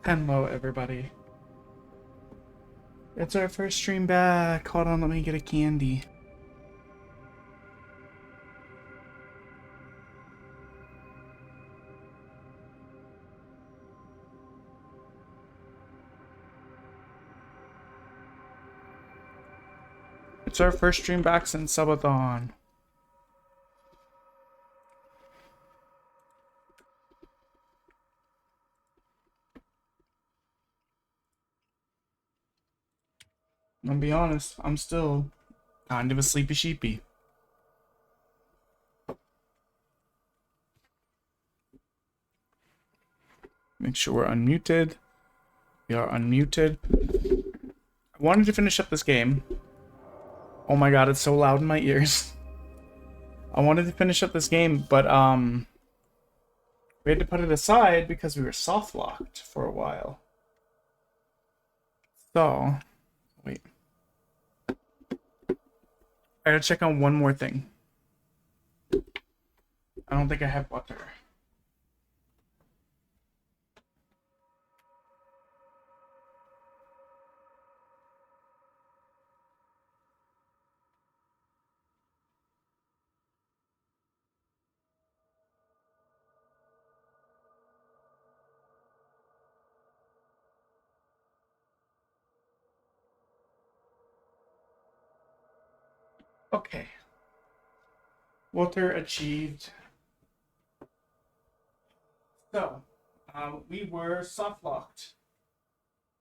Hello, everybody. It's our first stream back. Hold on, let me get a candy. It's our first stream back since Subathon. I'll be honest, I'm still kind of a sleepy sheepy. Make sure we're unmuted. We are unmuted. I wanted to finish up this game. Oh my god, it's so loud in my ears. I wanted to finish up this game, but we had to put it aside because we were soft locked for a while. So, wait. I gotta check on one more thing. I don't think I have butter. Okay. Walter achieved. So, we were soft locked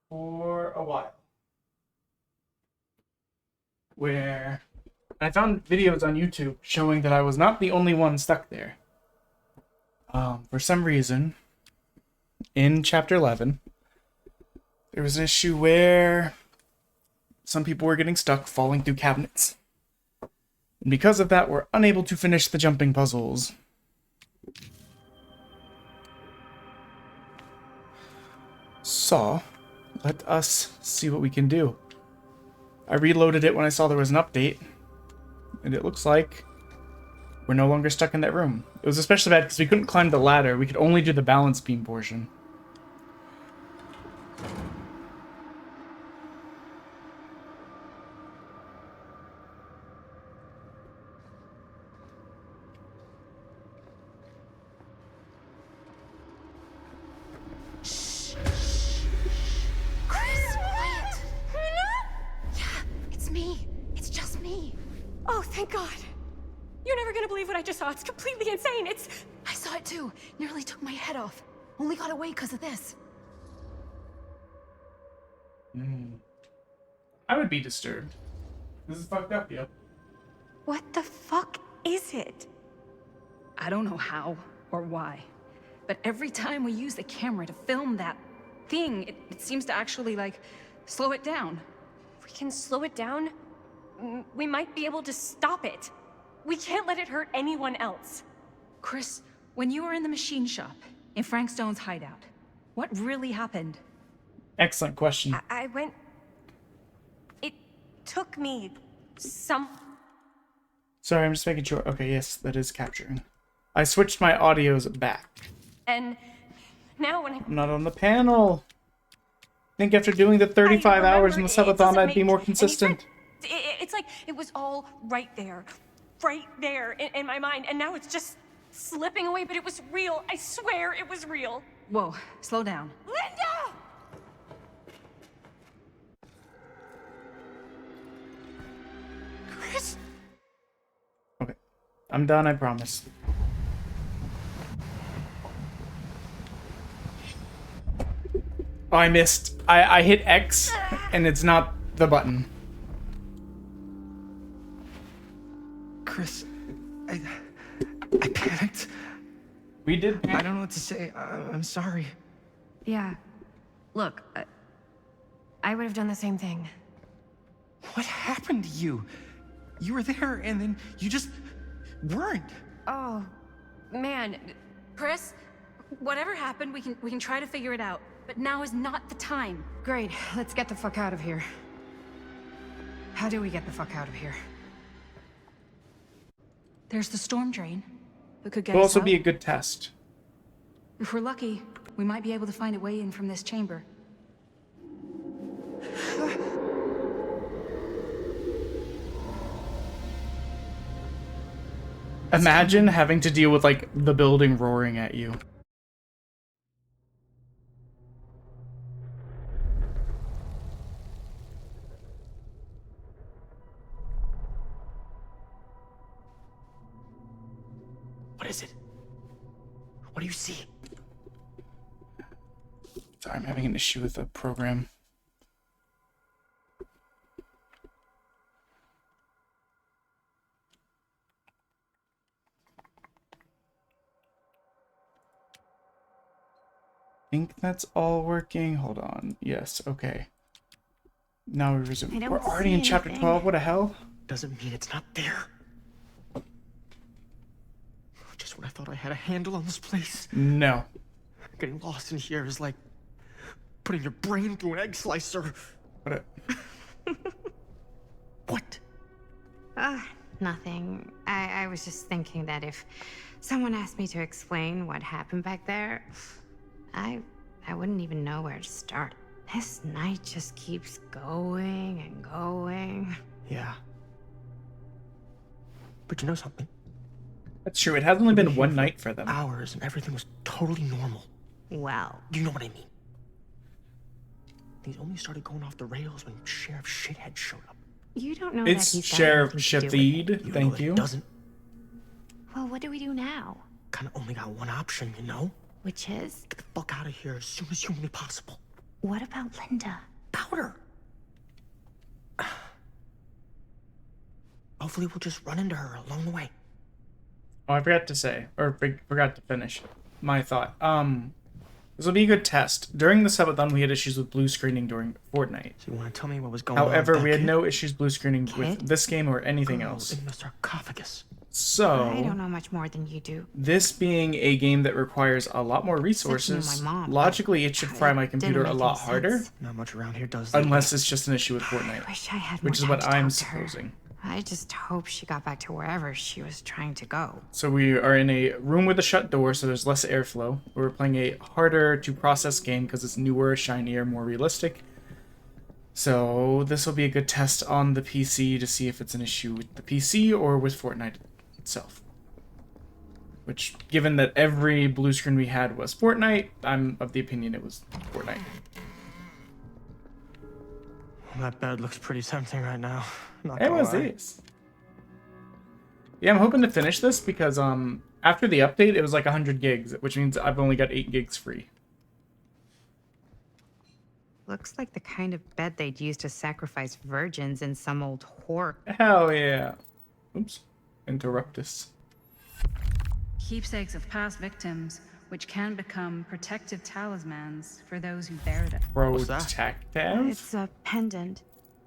for a while. Where I found videos on YouTube showing that I was not the only one stuck there. For some reason, in Chapter 11, there was an issue where some people were getting stuck falling through cabinets. And because of that, we're unable to finish the jumping puzzles. So, let us see what we can do. I reloaded it when I saw there was an update, and it looks like we're no longer stuck in that room. It was especially bad because we couldn't climb the ladder. We could only do the balance beam portion. It's completely insane. I saw it too. Nearly took my head off. Only got away because of this. I would be disturbed. This is fucked up, yo. What the fuck is it? I don't know how or why, but every time we use the camera to film that thing, it seems to actually, like, slow it down. If we can slow it down, we might be able to stop it. We can't let it hurt anyone else. Chris, when you were in the machine shop, in Frank Stone's hideout, what really happened? Excellent question. I went... It took me some... Sorry, I'm just making sure. Okay, yes, that is capturing. I switched my audios back. And now when I'm not on the panel. I think after doing the 35 hours in the subathon, I'd be more consistent. It's like it was all right there in my mind, and now it's just slipping away, but it was real. I swear it was real. Whoa, slow down. Linda! Chris? Okay. I'm done, I promise. Oh, I missed. I hit X, and it's not the button. Chris, I panicked. We did panic. I don't know what to say. I'm sorry. Yeah. Look, I would have done the same thing. What happened to you? You were there, and then you just weren't. Oh, man. Chris, whatever happened, we can try to figure it out. But now is not the time. Great. Let's get the fuck out of here. How do we get the fuck out of here? There's the storm drain that could get Will us also out. be a good test. If we're lucky, We might be able to find a way in from this chamber. Imagine having to deal with, like, the building roaring at you. What is it? What do you see? Sorry, I'm having an issue with the program. I think that's all working. Hold on. Yes, okay. Now we resume. We're already in chapter 12. What the hell? Doesn't mean it's not there. Just when I thought I had a handle on this place. No. Getting lost in here is like putting your brain through an egg slicer. What? What? Nothing. I was just thinking that if someone asked me to explain what happened back there, I wouldn't even know where to start. This night just keeps going and going. Yeah. But you know something? That's true. It has only been one night for them. Hours and everything was totally normal. Well, You know what I mean? Things only started going off the rails when Sheriff Shithead showed up. you don't know It's that he's got Sheriff anything to do with it. Shafid. Thank know you. It doesn't. Well, what do we do now? Kind of only got one option, you know? Which is, Get the fuck out of here as soon as humanly possible. what about Linda? Powder. Hopefully we'll just run into her along the way. Oh, I forgot to say, or forgot to finish my thought. This will be a good test. During the subathon, we had issues with blue screening during Fortnite. So you want to tell me what was going on? However, with we that had kid? no issues blue screening with Kid? this game or anything Girl else. in the sarcophagus. I So, don't know much more than you do. this being a game that requires a lot more resources, my mom, logically it should fry my it computer didn't a make lot any harder, sense. Not much around here does that. unless it's just an issue with I Fortnite, wish I had more which is time what to I'm talk to her. supposing. I just hope she got back to wherever she was trying to go. So we are in a room with a shut door, so there's less airflow. We're playing a harder to process game because it's newer, shinier, more realistic. So this will be a good test on the PC to see if it's an issue with the PC or with Fortnite itself. Which, given that every blue screen we had was Fortnite, I'm of the opinion it was Fortnite. That bed looks pretty tempting right now. Not It gonna was lie. these. Yeah, I'm hoping to finish this because after the update it was like 100 gigs, which means I've only got 8 gigs free. Looks like the kind of bed they'd use to sacrifice virgins in some old horror. Hell yeah. Oops. Interruptus. Keepsakes of past victims, which can become protective talismans for those who bear them. What's that? Protective? It's a pendant.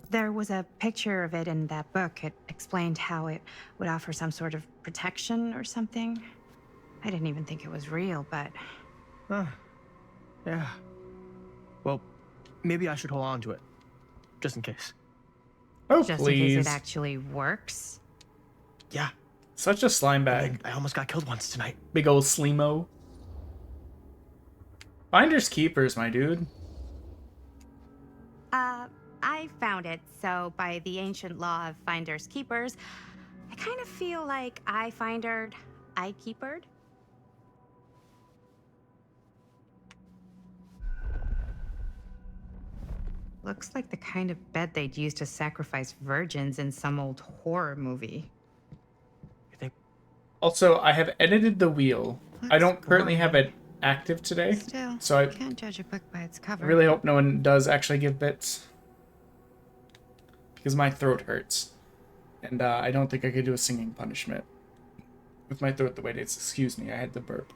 There was a picture of it in that book. It explained how it would offer some sort of protection or something. I didn't even think it was real, but Yeah. Well, maybe I should hold on to it. Just in case. Oh, just in please. case it actually works. Yeah. Such a slime bag. I almost got killed once tonight. Big old Sleemo. Finders keepers, my dude. I found it, so by the ancient law of finders keepers, I kind of feel like I findered, I keepered. Looks like the kind of bed they'd use to sacrifice virgins in some old horror movie. You think? Also, I have edited the wheel. I don't currently have it active today, Still, so I can't judge a book by its cover. really hope no one does actually give bits. Because my throat hurts. And I don't think I could do a singing punishment. With my throat the way it is. Excuse me, I had to burp.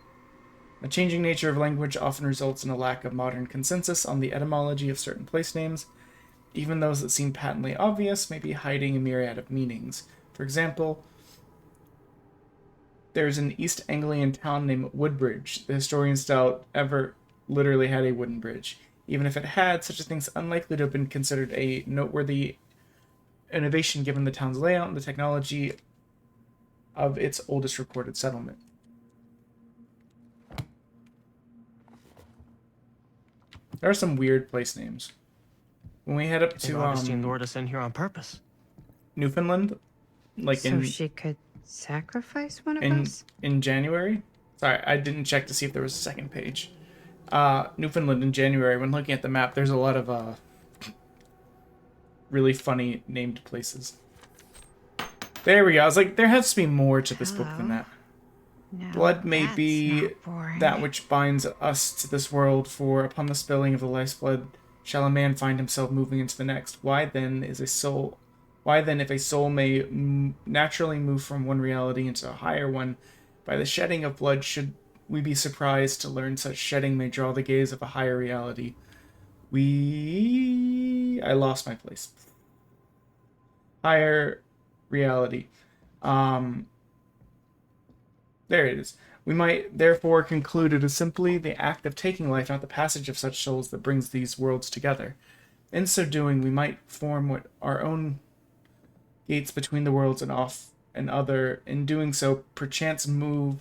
The changing nature of language often results in a lack of modern consensus on the etymology of certain place names. Even those that seem patently obvious may be hiding a myriad of meanings. For example, there's an East Anglian town named Woodbridge. The historians doubt ever literally had a wooden bridge. Even if it had, such a thing's unlikely to have been considered a noteworthy innovation given the town's layout and the technology of its oldest recorded settlement. There are some weird place names. When we head up I think to Augustine lured us in here on purpose. Newfoundland, like So she could sacrifice one of in us? in January. Sorry, I didn't check to see if there was a second page. Newfoundland in January. When looking at the map, there's a lot of really funny named places. There we go. I was like, there has to be more to this book than that. No, Blood may that's be not boring. that which binds us to this world, for upon the spilling of the life's blood shall a man find himself moving into the next. Why then, if a soul may naturally move from one reality into a higher one, by the shedding of blood, should we be surprised to learn such shedding may draw the gaze of a higher reality? I lost my place. Higher reality. There it is. We might therefore conclude it is simply the act of taking life, not the passage of such souls, that brings these worlds together. In so doing, we might form what our own gates between the worlds and off and other. In doing so, perchance move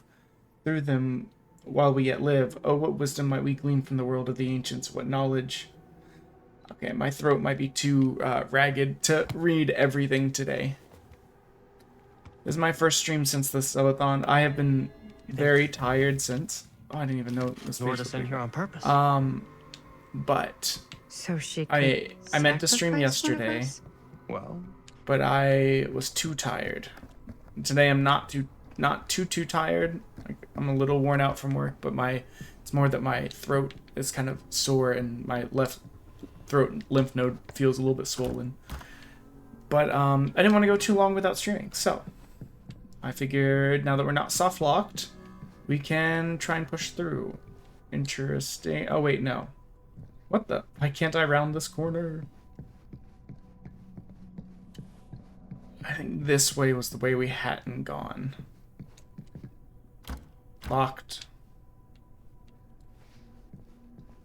through them while we yet live. Oh, what wisdom might we glean from the world of the ancients? What knowledge? Okay, my throat might be too ragged to read everything today. This is my first stream since the subathon. I have been very tired since. Oh, I didn't even know this Lured us in here on purpose. But So she could I meant to stream sacrifice one of yesterday, us? Well, but I was too tired. Today I'm not too tired. Like, I'm a little worn out from work, but it's more that my throat is kind of sore and my left throat lymph node feels a little bit swollen. But I didn't want to go too long without streaming, so I figured now that we're not soft locked, we can try and push through. Interesting. Oh wait, no. What the? Why can't I round this corner? I think this way was the way we hadn't gone. Locked.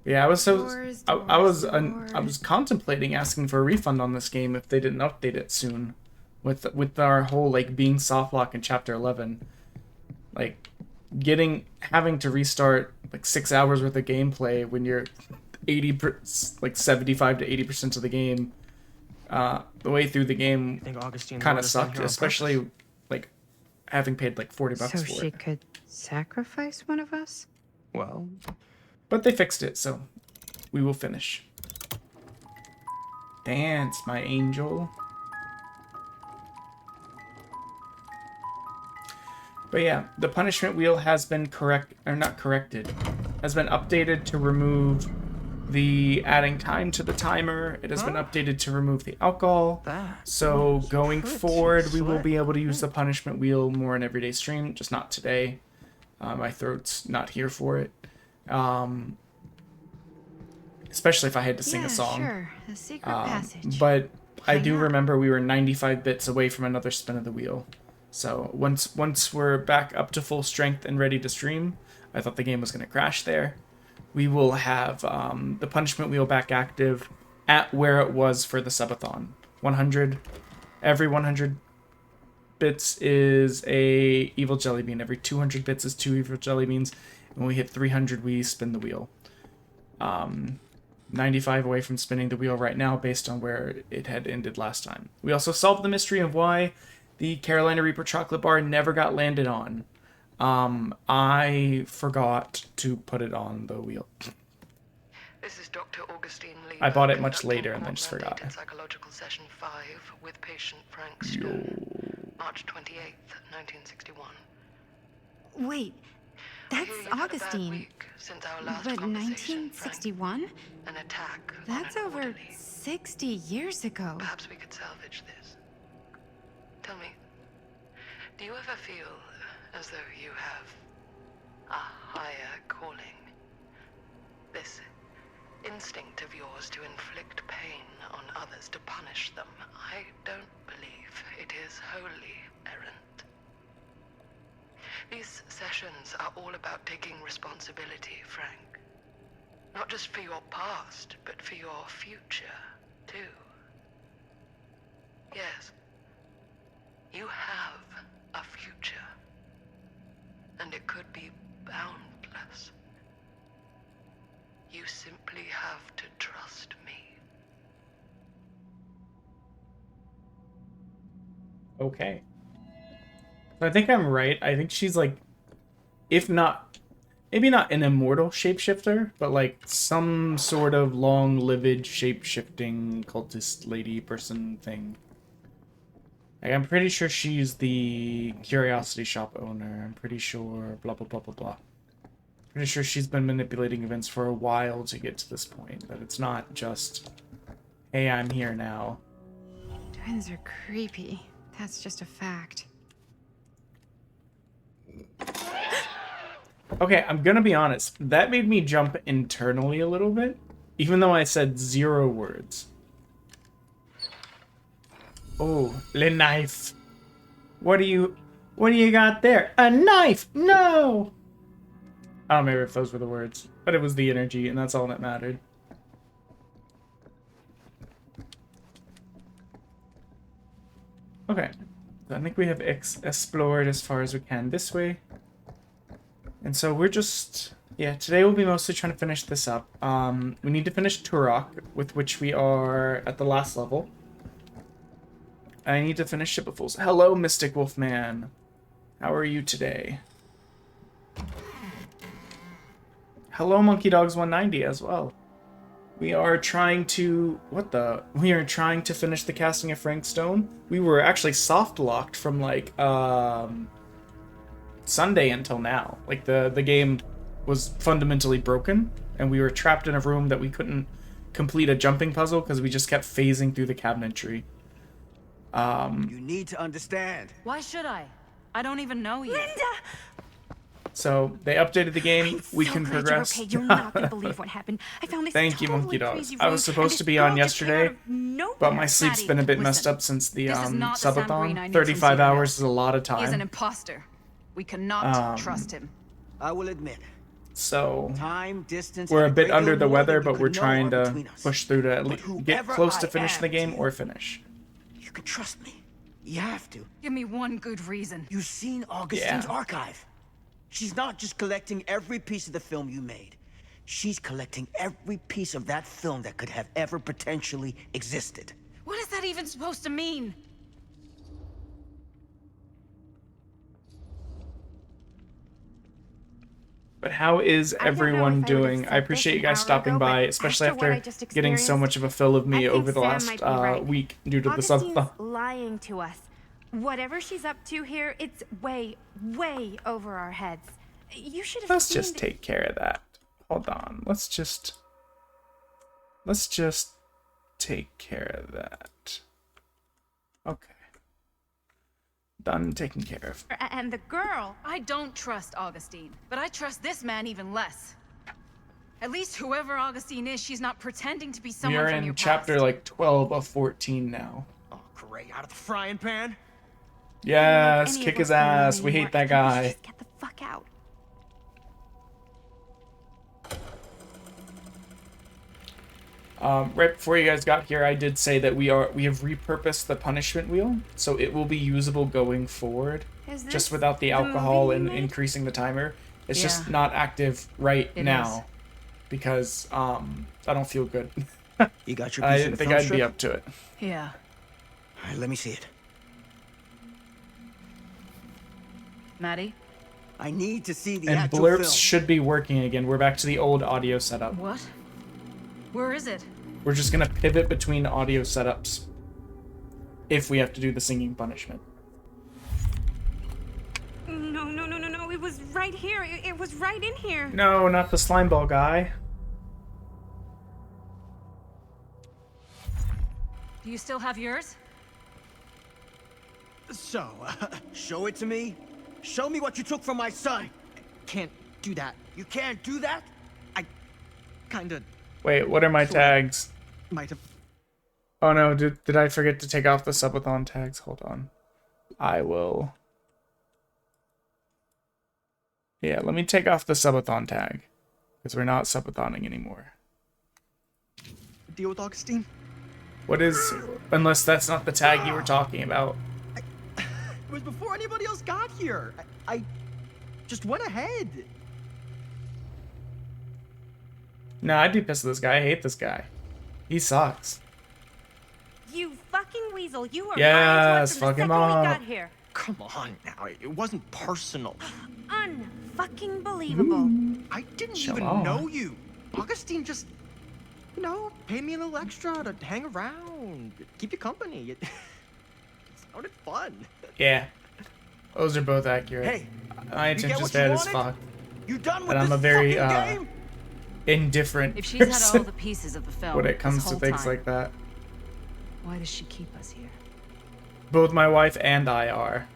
Yeah, I was so I was contemplating asking for a refund on this game if they didn't update it soon, with our whole like being soft lock in chapter 11, like having to restart like 6 hours worth of gameplay when you're 75 to 80% of the game, the way through the game kind of sucked, especially like having paid like $40 So for she it. could sacrifice one of us? well, But they fixed it, so we will finish. Dance, my angel. But yeah, the punishment wheel has been has been updated to remove the adding time to the timer. It has been updated to remove the alcohol. So going forward, we will be able to use the punishment wheel more in everyday stream, just not today. My throat's not here for it. Especially if I had to sing a song. Sure. A secret passage. But I Why do not? remember we were 95 bits away from another spin of the wheel. So once we're back up to full strength and ready to stream, I thought the game was going to crash there. We will have the punishment wheel back active at where it was for the subathon. 100. Every 100 bits is a evil jelly bean. Every 200 bits is 2 evil jelly beans. And when we hit 300, we spin the wheel. 95 away from spinning the wheel right now based on where it had ended last time. We also solved the mystery of why the Carolina Reaper chocolate bar never got landed on. I forgot to put it on the wheel. This is Dr. Augustine Lee. I bought it much later and then just forgot. Psychological session 5 with patient Frank Stone. March 28th, 1961. Wait, I that's hear you've had a bad Augustine. week since our last But conversation, Frank. 1961? An attack on That's an over orderly. 60 years ago. Perhaps we could salvage this. Tell me, do you ever feel as though you have a higher calling? This instinct of yours to inflict pain on others, to punish them, I don't believe it is wholly errant. These sessions are all about taking responsibility, Frank. Not just for your past, but for your future, too. Yes. You have a future. And it could be boundless. You simply have Okay. So I think I'm right. I think she's like, if not, maybe not an immortal shapeshifter, but like some sort of long-lived shape-shifting cultist lady person thing. Like, I'm pretty sure she's the Curiosity Shop owner. I'm pretty sure blah blah blah blah blah. Pretty sure she's been manipulating events for a while to get to this point. That it's not just, hey, I'm here now. Twins are creepy. That's just a fact. Okay, I'm gonna be honest. That made me jump internally a little bit, even though I said 0 words. Oh, le knife. What do you got there? A knife! No! I don't remember if those were the words, but it was the energy, and that's all that mattered. Okay, so I think we have explored as far as we can this way. And so we're just, yeah, today we'll be mostly trying to finish this up. We need to finish Turok, with which we are at the last level. I need to finish Ship of Fools. Hello, Mystic Wolfman. How are you today? Hello, Monkey Dogs 190 as well. We are trying to... We are trying to finish the casting of Frank Stone. We were actually soft-locked from, like, Sunday until now. Like, the game was fundamentally broken, and we were trapped in a room that we couldn't complete a jumping puzzle because we just kept phasing through the cabinetry. You need to understand. Why should I? I don't even know you. Linda! So they updated the game. We can progress. You're okay. You're not gonna believe what happened. I found this Thank you, totally Monkey Dogs. crazy I was room, supposed and to this be on girl just came out yesterday, of nowhere. but my sleep's been a bit messed listen. up since the This is not the Sam Green I subathon. knew from 35 Serial. hours is a lot of He's an time. imposter. We cannot trust him. I will admit, So time, distance. we're a and a bit great under deal the more weather, than you but could we're know trying are to between us. push through to at But least get whoever close to I finish the am game to or you, finish. You can trust me. You have to. Give me one good reason. You've seen Augustine's Yeah. archive. She's not just collecting every piece of the film you made. She's collecting every piece of that film that could have ever potentially existed. What is that even supposed to mean? But how is I don't know everyone if I would've doing? said I appreciate this you an guys hour stopping ago, by, but especially after what I after just getting so much of a fill of me I think over the Sam last might be right. week due to the Augustine's subathon. lying to us. Whatever she's up to here, it's way, way over our heads. You should have Let's seen just take care of that. Hold on. Let's just take care of that. Okay. Done taking care of. And the girl. I don't trust Augustine, but I trust this man even less. At least whoever Augustine is, she's not pretending to be We someone are from in your chapter past. like 12 of 14 now. Oh, great. Out of the frying pan? Yes, Any of kick us his going on ass. We anymore. hate that I think we should guy. just get the fuck out. Right before you guys got here, I did say that we have repurposed the punishment wheel, so it will be usable going forward, Is this just without the the alcohol movie and you made? increasing the timer. It's Yeah. just not active right It now is. because I don't feel good. You got your I piece didn't of the think film I'd be strip? up to it. Yeah. All right, let me see it. Maddie? I need to see the And actual blurps film. should be working again. We're back to the old audio setup. What? Where is it? We're just gonna pivot between audio setups if we have to do the singing punishment. No, no, no, no, no. It was right here. It was right in here. No, not the slime ball guy. Do you still have yours? So, show it to me. Show me what you took from my son. Can't do that. You can't do that? I kinda Wait, what are my tags? might have. Oh no, did I forget to take off the subathon tags? Hold on. I will. Yeah, let me take off the subathon tag. Because we're not subathoning anymore. Deal with Augustine? What is... Unless that's not the tag you were talking about. It was before anybody else got here. I just went ahead. Nah, I'd be pissed at this guy. I hate this guy. He sucks. You fucking weasel. You were Yes, lying fuck to us him from the second we up. got here. Come on now, it wasn't personal. Unfucking believable. I didn't Chill even out. know you. Augustine just, you know, paid me a little extra to hang around, keep you company. It sounded fun. Yeah. Those are both accurate. Hey, My you get attention what span you is wanted? fucked. You done with And I'm this a very, fucking game? indifferent If she's had all person the pieces of the film when it this comes to whole things time, like that. why does she keep us here? Both my wife and I are.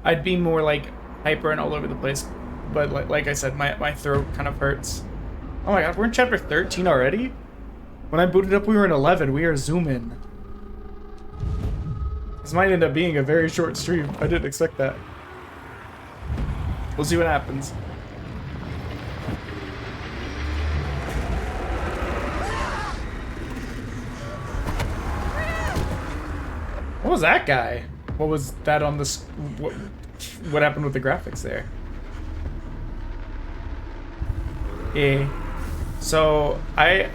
I'd be more like hyper and all over the place, but like I said, my throat kind of hurts. Oh my god, we're in chapter 13 already? When I booted up, we were in 11. We are zooming. This might end up being a very short stream. I didn't expect that. We'll see what happens. What was that guy? What was that on this? What happened with the graphics there? Yeah. So I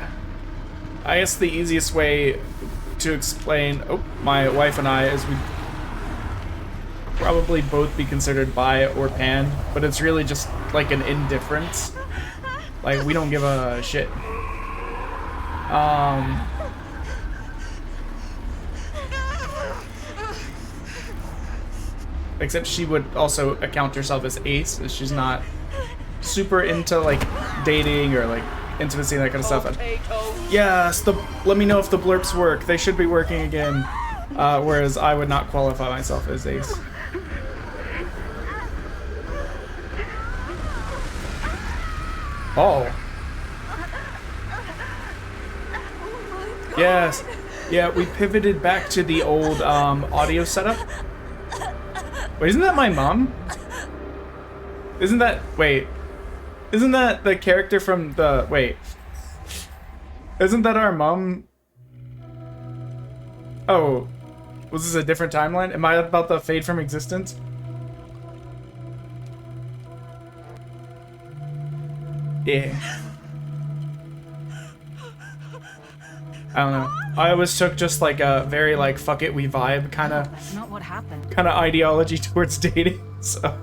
guess the easiest way to explain my wife and I is we probably both be considered bi or pan, but it's really just like an indifference. Like we don't give a shit. Except she would also account herself as ace, as she's not super into like dating or like intimacy and that kind of stuff. And yes, let me know if the blurps work. They should be working again. Whereas I would not qualify myself as ace. Oh. Yes. Yeah, we pivoted back to the old audio setup. Wait, isn't that my mom? Isn't that... Wait. Isn't that the character from the... Wait. Isn't that our mom? Oh. Was this a different timeline? Am I about to fade from existence? Yeah. I don't know. I always took just like a very like fuck it we vibe kind of That's not what happened. ideology towards dating. So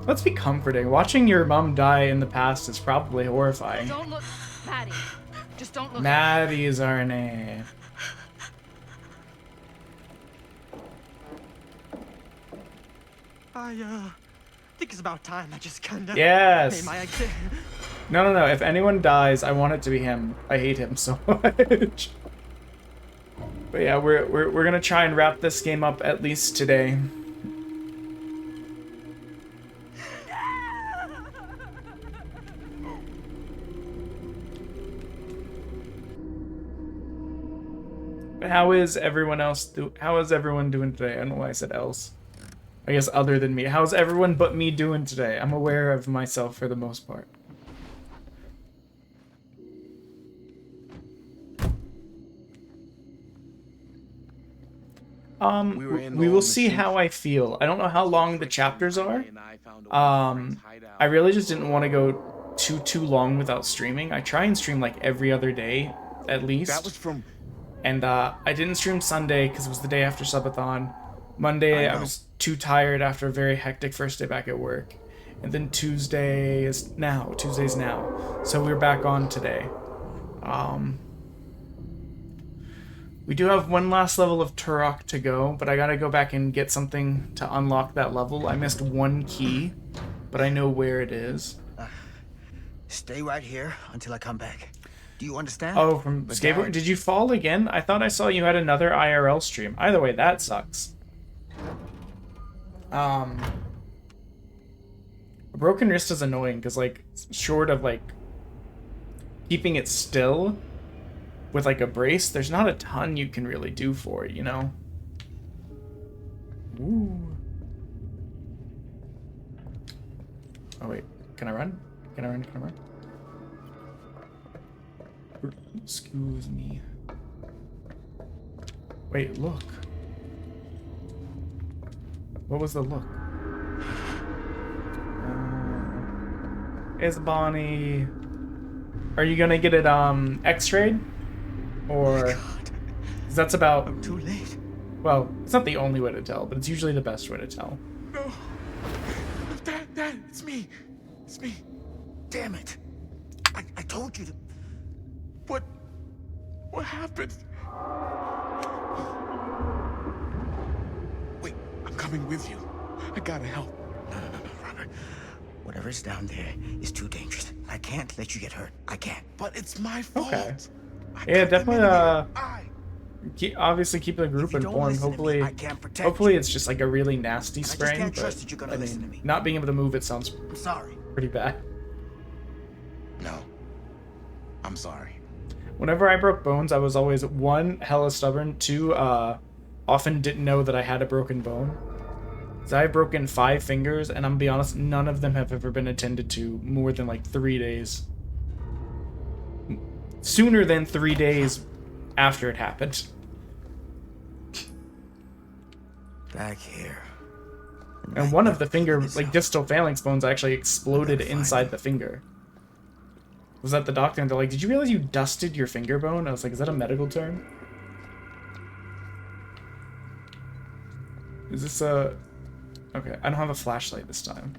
let's be comforting. Watching your mom die in the past is probably horrifying. Don't look, Maddie. Just don't look. Maddie is our name. I think it's about time I just kinda Yes. made my exit. No. If anyone dies, I want it to be him. I hate him so much. But yeah, we're gonna try and wrap this game up at least today. But how is everyone else? How is everyone doing today? I don't know why I said else. I guess other than me. How's everyone but me doing today? I'm aware of myself for the most part. We will see how I feel. I don't know how long the chapters are. I really just didn't want to go too long without streaming. I try and stream like every other day, at least. That was from... And I didn't stream Sunday because it was the day after subathon. Monday I was too tired after a very hectic first day back at work. And then Tuesday's now. So we're back on today. We do have one last level of Turok to go, but I gotta go back and get something to unlock that level. I missed one key, but I know where it is. Stay right here until I come back. Do you understand? Oh, from skateboard? Did you fall again? I thought I saw you had another IRL stream. Either way, that sucks. A broken wrist is annoying because, like, short of, like, keeping it still with, like, a brace, there's not a ton you can really do for it, you know? Ooh. Oh, wait. Can I run? Can I run? Excuse me. Wait, look. What was the look? Is Bonnie... Are you gonna get it x-rayed? Or... My God. 'Cause that's about... I'm too late. Well, it's not the only way to tell, but it's usually the best way to tell. No. Dad, it's me. It's me. Damn it. I told you to... What happened? Wait, I'm coming with you. I gotta help. No, Robert. Whatever's down there is too dangerous. I can't let you get hurt. I can't. But it's my fault. Okay. Yeah, definitely, obviously keep the group informed. Hopefully, it's just like a really nasty sprain, but I mean, not being able to move it sounds pretty bad. No. I'm sorry. Whenever I broke bones, I was always, one, hella stubborn, two, often didn't know that I had a broken bone. So I've broken 5 fingers, and I'm gonna be honest, none of them have ever been attended to more than like 3 days. Sooner than 3 days after it happened. Back here. And one of the finger, like distal phalanx bones actually exploded inside the finger. Was that the doctor? And they're like, did you realize you dusted your finger bone? I was like, is that a medical term? Is this a... Okay, I don't have a flashlight this time.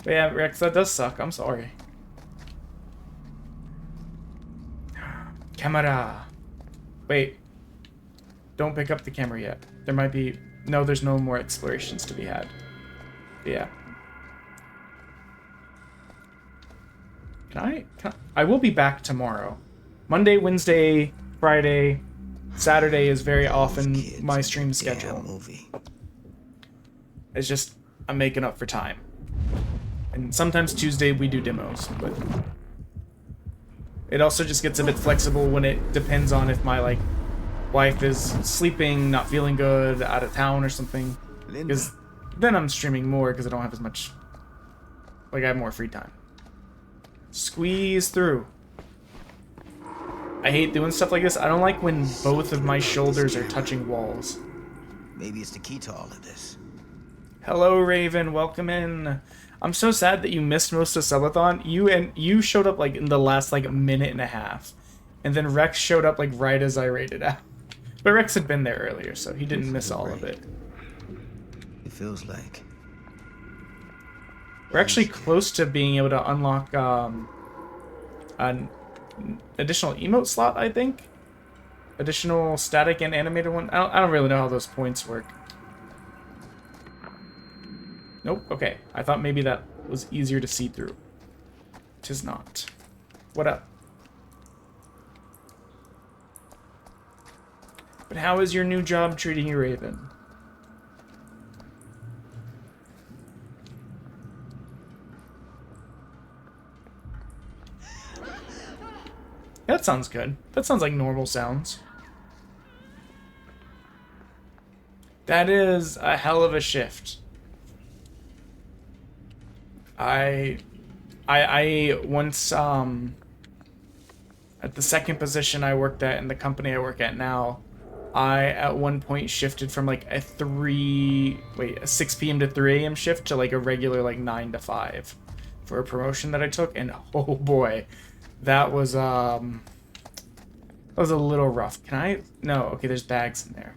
But yeah, Rex, that does suck. I'm sorry. Camera. Wait. Don't pick up the camera yet. There might be... No, there's no more explorations to be had. But yeah. Can I will be back tomorrow. Monday, Wednesday, Friday, Saturday is very often my stream schedule. It's just, I'm making up for time. And sometimes Tuesday we do demos, but it also just gets a bit flexible when it depends on if my, like, wife is sleeping, not feeling good, out of town or something. Because then I'm streaming more because I don't have as much, like, I have more free time. Squeeze through. I hate doing stuff like this. I don't like when both of my shoulders are touching walls. Maybe it's the key to all of this. Hello, Raven. Welcome in. I'm so sad that you missed most of Subathon. You showed up like in the last like minute and a half, and then Rex showed up like right as I raided out. But Rex had been there earlier, so he didn't miss all of it. It feels like we're actually close to being able to unlock an additional emote slot, I think. Additional static and animated one. I don't really know how those points work. Nope. Okay. I thought maybe that was easier to see through. Tis not. What up? But how is your new job treating you, Raven? That sounds good. That sounds like normal sounds. That is a hell of a shift. I once, at the second position I worked at in the company I work at now, I at one point shifted from like a 6 p.m. to 3 a.m. shift to like a regular like 9 to 5 for a promotion that I took, and oh boy, that was a little rough. Can I? No. Okay, there's bags in there.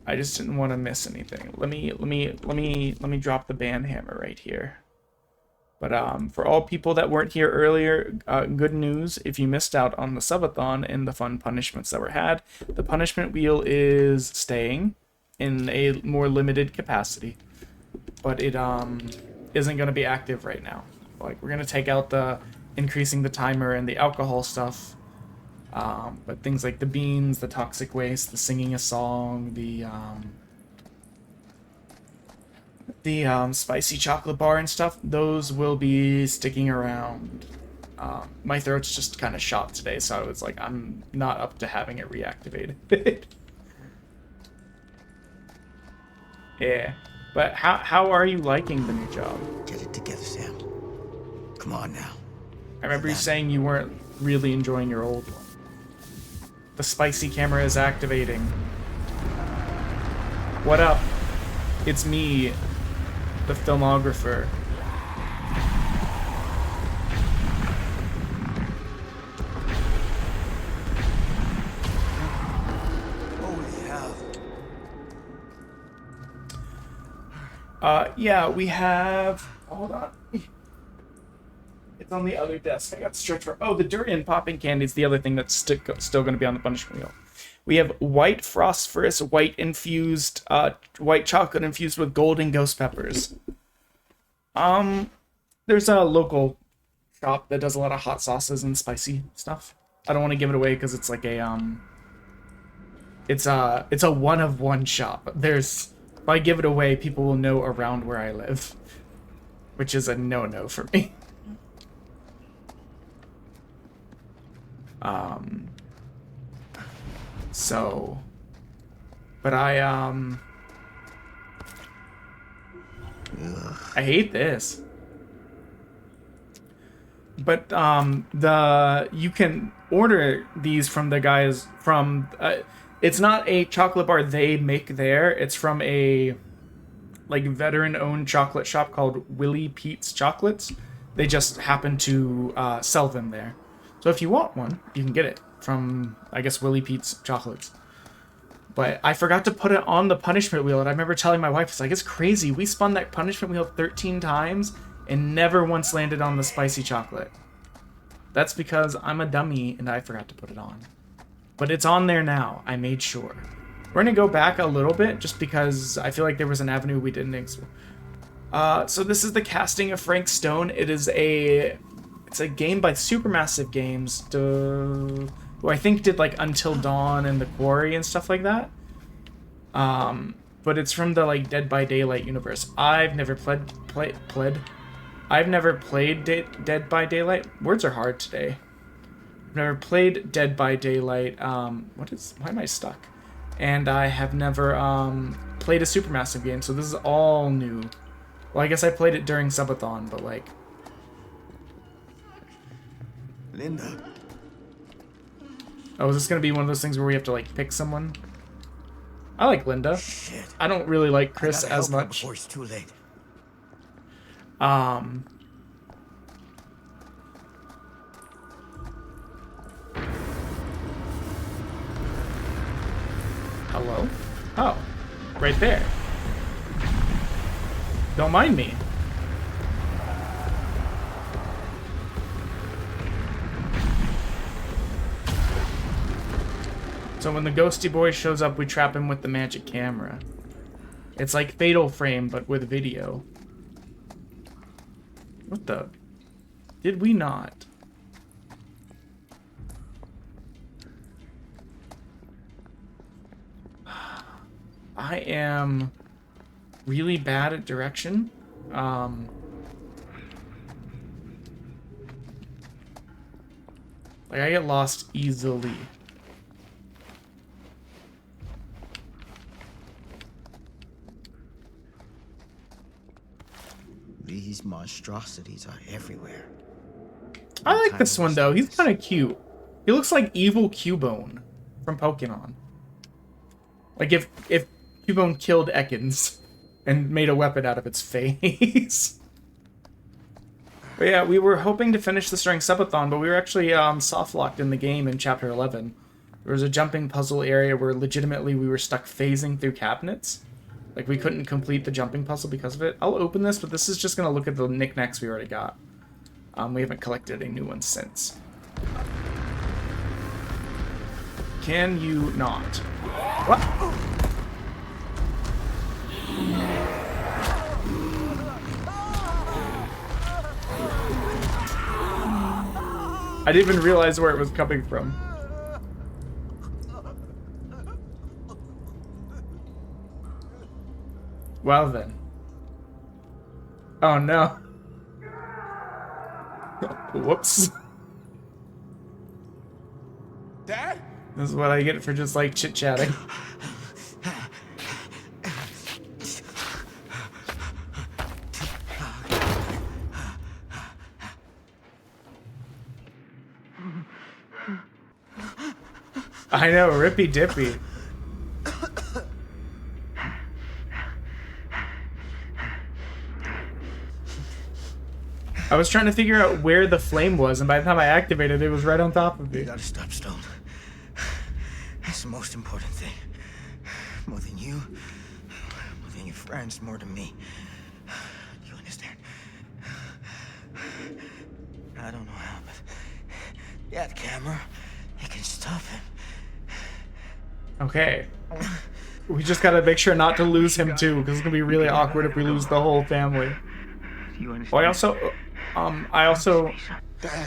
I just didn't want to miss anything. Let me drop the band hammer right here. But for all people that weren't here earlier, good news. If you missed out on the subathon and the fun punishments that were had, the punishment wheel is staying in a more limited capacity, but it isn't going to be active right now. Like, we're going to take out the increasing the timer and the alcohol stuff, but things like the beans, the toxic waste, the singing a song, the spicy chocolate bar and stuff, those will be sticking around. My throat's just kind of shot today, so I was like, I'm not up to having it reactivated. Yeah, but how are you liking the new job? Get it together, Sam. Come on now. I remember you saying you weren't really enjoying your old one. The spicy camera is activating. What up? it's me, the filmographer. Holy hell. Yeah, we have... Hold on. It's on the other desk. I got stretched for... Oh, the durian popping candy is the other thing that's still going to be on the punishment wheel. We have white phosphorus, white infused, white chocolate infused with golden ghost peppers. There's a local shop that does a lot of hot sauces and spicy stuff. I don't want to give it away because it's like a, it's a one-of-one shop. If I give it away, people will know around where I live, which is a no-no for me. So, but I hate this. But you can order these from the guys from it's not a chocolate bar they make there. It's from a like veteran-owned chocolate shop called Willie Pete's Chocolates. They just happen to sell them there. So if you want one, you can get it from, I guess, Willie Pete's Chocolates. But I forgot to put it on the punishment wheel, and I remember telling my wife, it's like, it's crazy. We spun that punishment wheel 13 times and never once landed on the spicy chocolate. That's because I'm a dummy and I forgot to put it on. But it's on there now. I made sure. We're going to go back a little bit just because I feel like there was an avenue we didn't explore. So this is the casting of Frank Stone. It's a game by Supermassive Games, who I think did like Until Dawn and The Quarry and stuff like that. But it's from the like Dead by Daylight universe. I've never I've never played Dead by Daylight. Words are hard today. I've never played Dead by Daylight. Why am I stuck? And I have never played a Supermassive game, so this is all new. Well, I guess I played it during Subathon, but like... Linda. Oh, is this gonna be one of those things where we have to like pick someone? I like Linda. Shit. I don't really like Chris as much. Before it's too late. Hello? Oh, right there. Don't mind me. So when the ghosty boy shows up, we trap him with the magic camera. It's like Fatal Frame, but with video. What the? Did we not? I am really bad at direction. Like, I get lost easily. These monstrosities are everywhere. I like this one, though. He's kind of cute. He looks like evil Cubone from Pokemon. Like, if Cubone killed Ekans and made a weapon out of its face. But yeah, we were hoping to finish this during Subathon, but we were actually soft-locked in the game in Chapter 11. There was a jumping puzzle area where legitimately we were stuck phasing through cabinets. Like, we couldn't complete the jumping puzzle because of it. I'll open this, but this is just going to look at the knickknacks we already got. We haven't collected any new ones since. Can you not? What? I didn't even realize where it was coming from. Well then. Oh no. Whoops. Dad? This is what I get for just like chit-chatting. I know, rippy dippy. I was trying to figure out where the flame was, and by the time I activated it, it was right on top of me. You gotta stop, Stone. That's the most important thing. More than you, more than your friends, more than me. You understand? I don't know how, but yeah, the camera, it can stop him. Okay. We just gotta make sure not to lose him too, because it's gonna be really awkward if we lose the whole family. Oh, I also,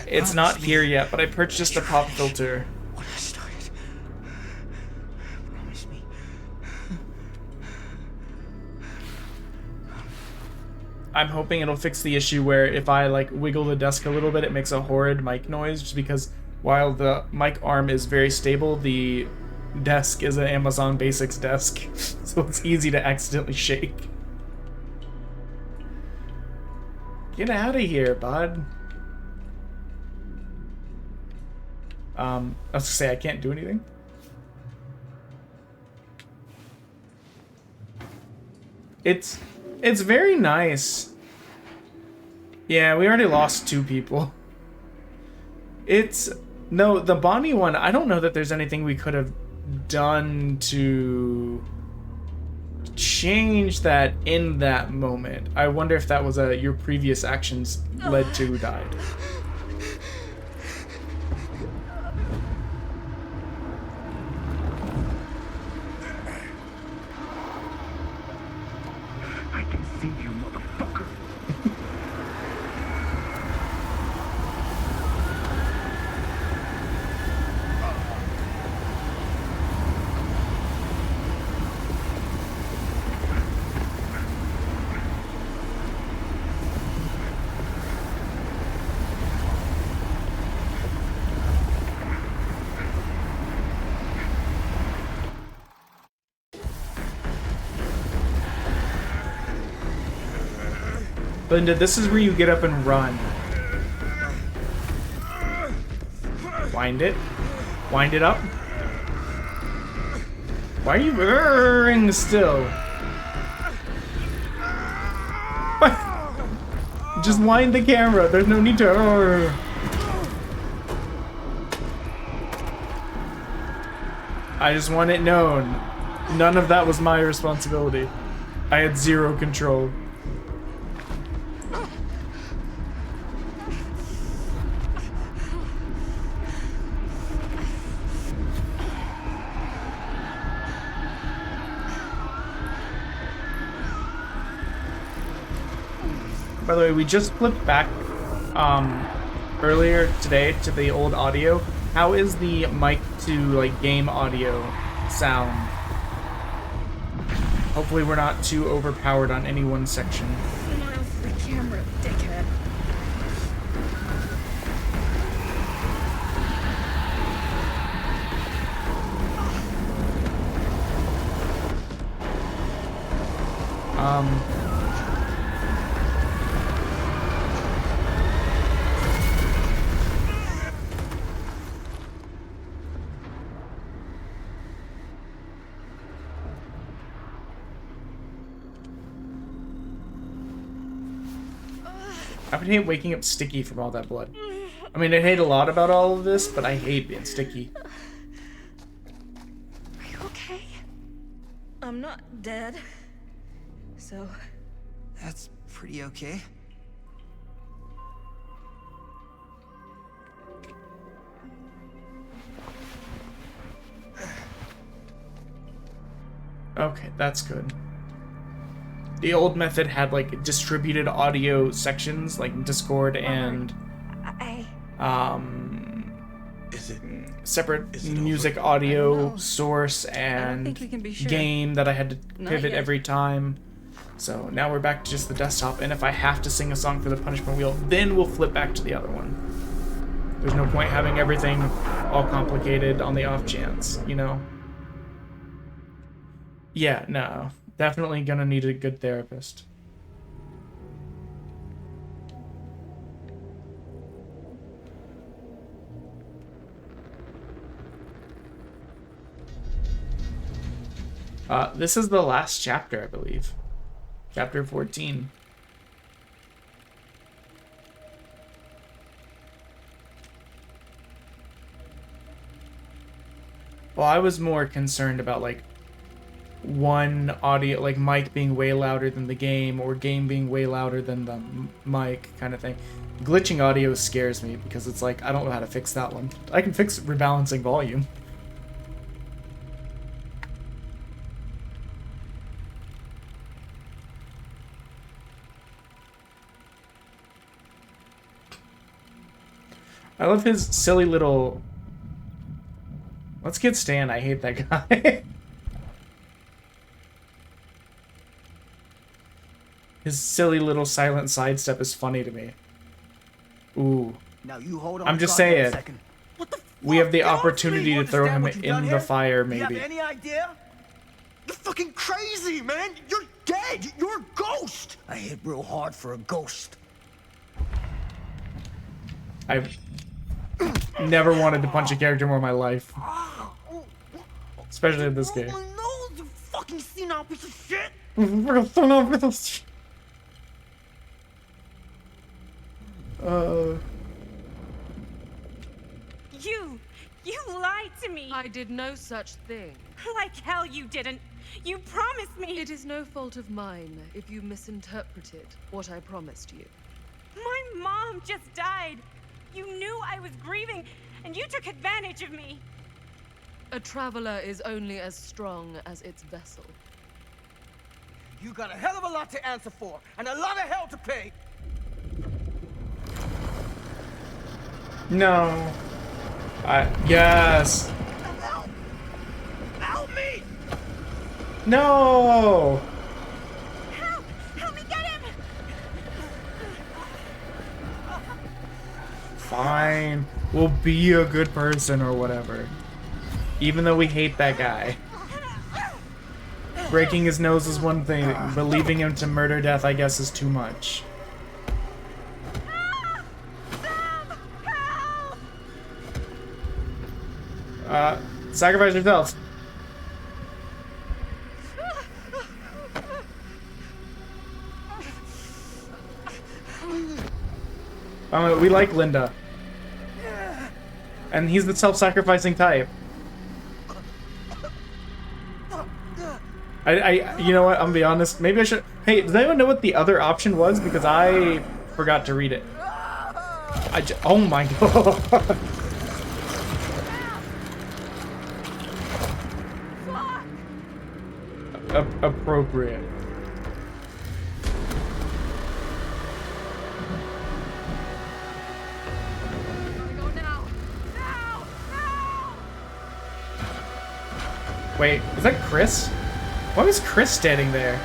it's not here yet, but I purchased a pop filter. When I started, promise me. I'm hoping it'll fix the issue where if I like wiggle the desk a little bit, it makes a horrid mic noise, just because while the mic arm is very stable, the desk is an Amazon Basics desk, so it's easy to accidentally shake. Get out of here, bud. I was gonna say I can't do anything. It's very nice. Yeah, we already lost 2 people. No, the Bonnie one, I don't know that there's anything we could have done to change that in that moment. I wonder if that was your previous actions led to who died. I can see you, motherfucker. Linda, this is where you get up and run. Wind it. Wind it up. Why are you whirring still? Just wind the camera. There's no need to. I just want it known. None of that was my responsibility. I had 0 control. By the way, we just flipped back earlier today to the old audio. How is the mic to like game audio sound? Hopefully we're not too overpowered on any one section. The camera, dickhead. I would hate waking up sticky from all that blood. I mean, I hate a lot about all of this, but I hate being sticky. Are you okay? I'm not dead. So... That's pretty okay. Okay, that's good. The old method had like distributed audio sections like Discord and separate music audio source and game that I had to pivot every time. So now we're back to just the desktop, and if I have to sing a song for the punishment wheel, then we'll flip back to the other one. There's no point having everything all complicated on the off chance, you know? Yeah, no. Definitely gonna need a good therapist. This is the last chapter, I believe. Chapter 14. Well, I was more concerned about, like, one audio, like, mic being way louder than the game, or game being way louder than the mic kind of thing. Glitching audio scares me, because it's like, I don't know how to fix that one. I can fix rebalancing volume. I love his silly little... Let's get Stan, I hate that guy. His silly little silent sidestep is funny to me. Ooh. Now you hold on. I'm just saying. What the We have the Get off me! opportunity You to throw him understand what you've done in the here? fire, You have maybe. any idea? You're fucking crazy, man! You're dead! You're a ghost! I hit real hard for a ghost. I've never wanted to punch a character more in my life. Especially in this game. My nose, you fucking senile piece of shit! You lied to me. I did no such thing. Like hell you didn't. You promised me. It is no fault of mine if you misinterpreted what I promised you. My mom just died. You knew I was grieving, and you took advantage of me. A traveler is only as strong as its vessel. You got a hell of a lot to answer for, and a lot of hell to pay! No. Yes. Help! Help me! No. Help! Help me get him! Fine. We'll be a good person or whatever. Even though we hate that guy. Breaking his nose is one thing, but leaving him to murder death, I guess, is too much. Sacrifice yourself. We like Linda. And he's the self-sacrificing type. You know what, I'm gonna be honest, maybe I should... Hey, does anyone know what the other option was? Because I forgot to read it. Oh my god. Appropriate. Go now! Now! Now! Wait, is that Chris? Why was Chris standing there?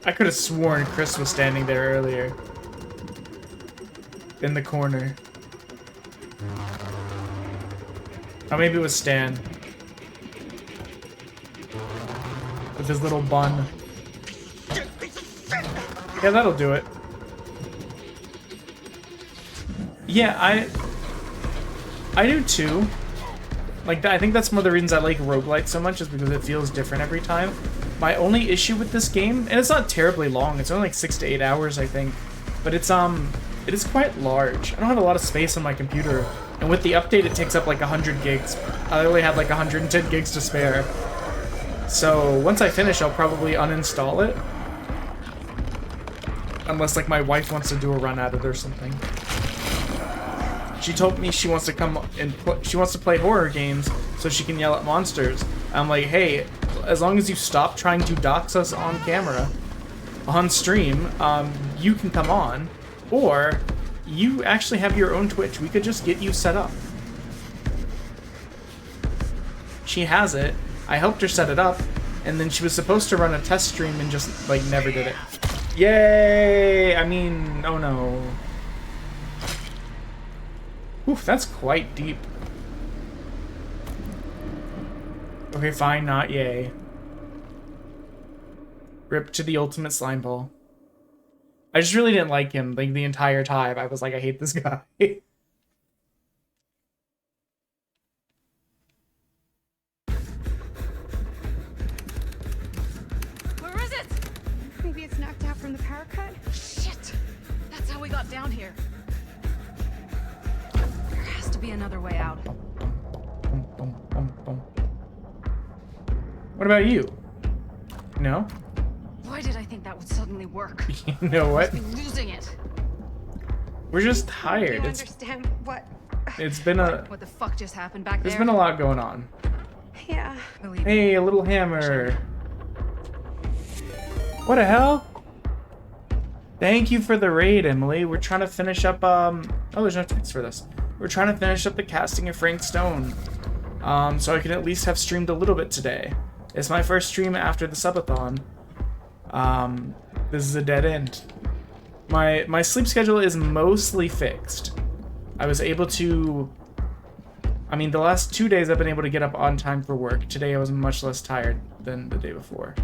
I could have sworn Chris was standing there earlier. In the corner. Oh, maybe it was Stan. With his little bun. Yeah, that'll do it. Yeah, I do too. Like, I think that's one of the reasons I like roguelite so much, is because it feels different every time. My only issue with this game, and it's not terribly long, it's only like 6 to 8 hours, I think, but it is quite large. I don't have a lot of space on my computer, and with the update it takes up like 100 gigs. I only have like 110 gigs to spare. So once I finish, I'll probably uninstall it. Unless like my wife wants to do a run at it or something. She told me she wants to come and she wants to play horror games so she can yell at monsters. I'm like, hey, as long as you stop trying to dox us on camera, on stream, you can come on. Or you actually have your own Twitch. We could just get you set up. She has it. I helped her set it up, and then she was supposed to run a test stream and just like never did it. Yay! I mean, oh no. Oof, that's quite deep. Okay, fine, not yay. Rip to the ultimate slime ball. I just really didn't like him, like, the entire time. I was like, I hate this guy. Where is it? be another way out. What about you? No? Why did I think that would suddenly work? You know what? I'm losing it. We're just Do tired. you understand what? It's been a What the fuck just happened back there? there's been a lot going on. Yeah. Believe Hey, a little hammer. What the hell? Thank you for the raid, Emily. We're trying to finish up oh, there's no text for this. We're trying to finish up the casting of Frank Stone. So I can at least have streamed a little bit today. It's my first stream after the subathon. This is a dead end. My sleep schedule is mostly fixed. I was able to... I mean, the last 2 days I've been able to get up on time for work. Today I was much less tired than the day before.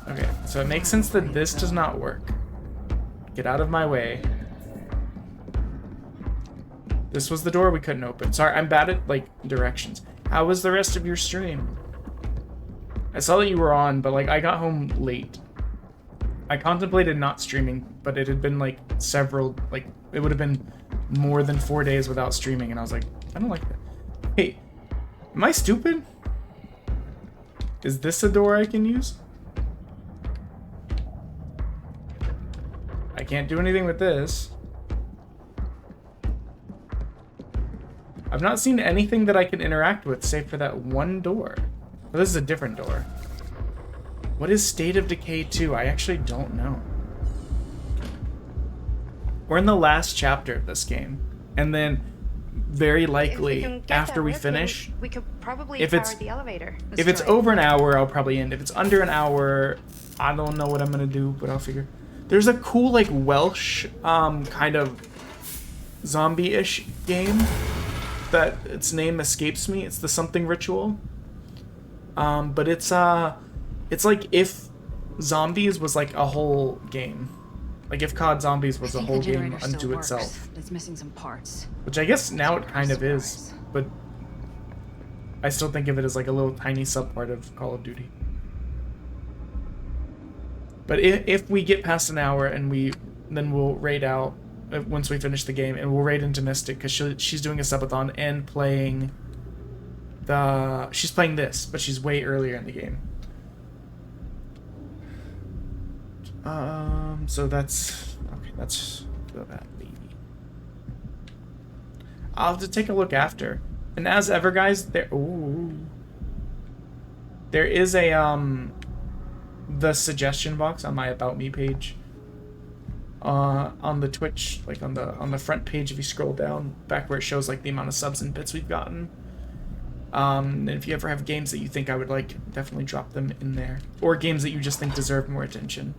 Okay, so it makes sense that this does not work. Get out of my way. This was the door we couldn't open. Sorry, I'm bad at, like, directions. How was the rest of your stream? I saw that you were on, but, like, I got home late. I contemplated not streaming, but it had been, like, several, like, it would have been more than 4 days without streaming, and I was like, I don't like that. Hey, am I stupid? Is this a door I can use? I can't do anything with this. I've not seen anything that I can interact with save for that one door. Well, this is a different door. What is State of Decay 2? I actually don't know. We're in the last chapter of this game. And then, very likely, after we finish... we could probably if power it's the elevator. If it's over an hour, I'll probably end. If it's under an hour, I don't know what I'm gonna do, but I'll figure. There's a cool, like, Welsh, kind of zombie-ish game that its name escapes me. It's the Something Ritual. But it's like if Zombies was like a whole game. Like if COD Zombies was a whole game unto itself. It's missing some parts. Which I guess now it kind of is, but I still think of it as like a little tiny subpart of Call of Duty. But if we get past an hour and then we'll raid out once we finish the game, and we'll raid into Mystic because she's doing a subathon and playing she's playing this, but she's way earlier in the game. So that's okay. That's that baby. I'll have to take a look after. And as ever, guys, there is a the suggestion box on my About Me page. On the Twitch, like on the front page, if you scroll down back where it shows like the amount of subs and bits we've gotten. And if you ever have games that you think I would like, definitely drop them in there. Or games that you just think deserve more attention.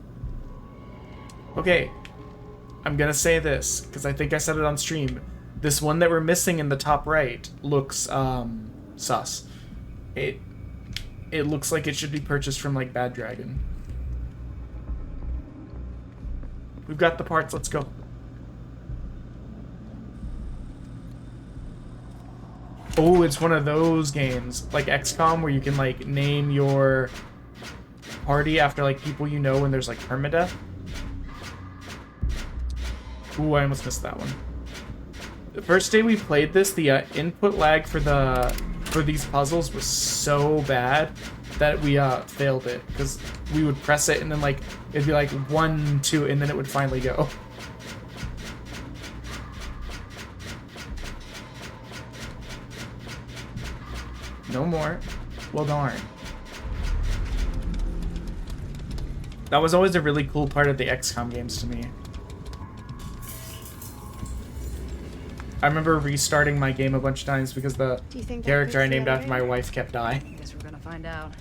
Okay, I'm gonna say this, because I think I said it on stream. This one that we're missing in the top right looks, sus. It looks like it should be purchased from, like, Bad Dragon. We've got the parts, let's go. Oh, it's one of those games, like XCOM, where you can, like, name your party after, like, people you know when there's, like, permadeath. Ooh, I almost missed that one. The first day we played this, the input lag for these puzzles was so bad that we failed it, because we would press it and then, like, it'd be like 1, 2, and then it would finally go. No more. Well, darn. That was always a really cool part of the XCOM games to me. I remember restarting my game a bunch of times because the character I named after my wife kept dying. Guess we're gonna find out.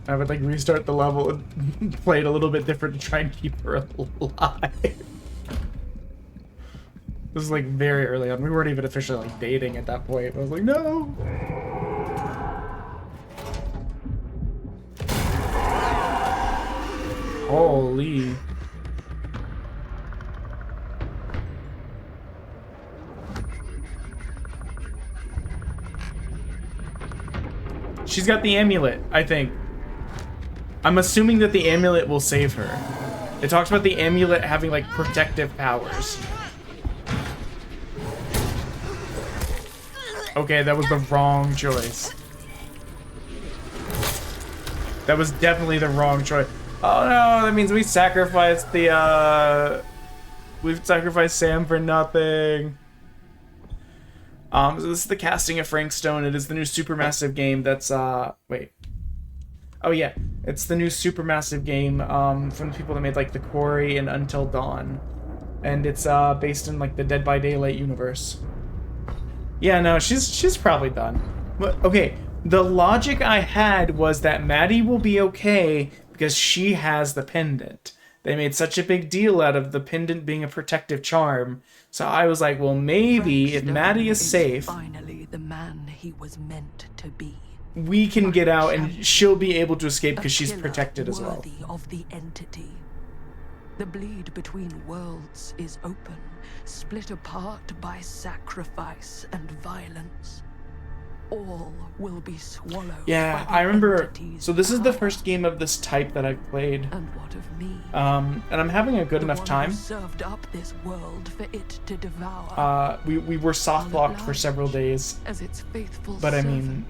I would like restart the level and play it a little bit different to try and keep her alive. This is like very early on. We weren't even officially like dating at that point. I was like, no. Holy. She's got the amulet, I think. I'm assuming that the amulet will save her. It talks about the amulet having, like, protective powers. Okay, that was the wrong choice. That was definitely the wrong choice. Oh no, that means we sacrificed the, we've sacrificed Sam for nothing. So this is the casting of Frank Stone. It is the new supermassive game that's, wait. Oh yeah, it's the new supermassive game, from the people that made, like, The Quarry and Until Dawn. And it's, based in, like, the Dead by Daylight universe. Yeah, no, she's probably done. But, okay, the logic I had was that Maddie will be okay because she has the pendant. They made such a big deal out of the pendant being a protective charm. So I was like, well, maybe if Maddie is safe, finally the man he was meant to be. We can get out and she'll be able to escape because she's protected as well. Worthy of the entity. The bleed between worlds is open, split apart by sacrifice and violence. All will be swallowed. Yeah, I remember. So this is the first game of this type that I've played. And what of me? And I'm having a good enough time. Served up this world for it to devour. We were soft locked for several days. As its faithful but I mean,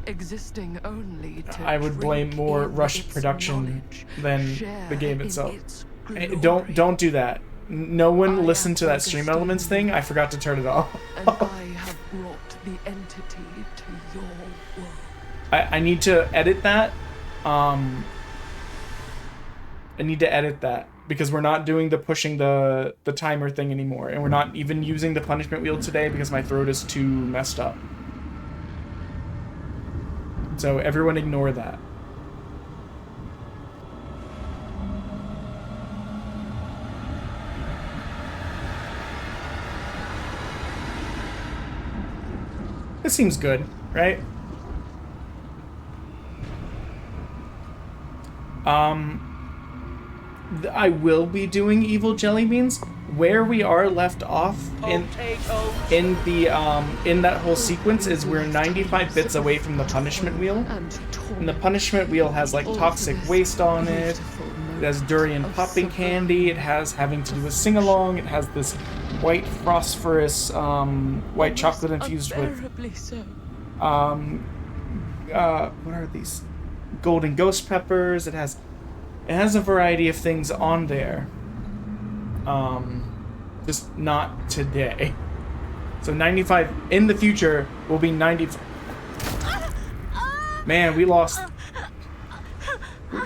existing only to I would blame more rushed production than the game itself. Don't do that. No one listened to that Stream Elements thing. I forgot to turn it off. And I have brought the entity to your world. I need to edit that. I need to edit that because we're not doing the pushing the timer thing anymore, and we're not even using the punishment wheel today because my throat is too messed up. So everyone ignore that. This seems good, right? I will be doing evil jelly beans. Where we are left off in that whole sequence is we're 95 bits away from the punishment wheel. And the punishment wheel has like toxic waste on it. It has durian popping candy. It has having to do with sing-along. It has this white phosphorus, white chocolate infused with, what are these? Golden ghost peppers. It has a variety of things on there. Just not today. So 95 in the future will be 95. Man, we lost.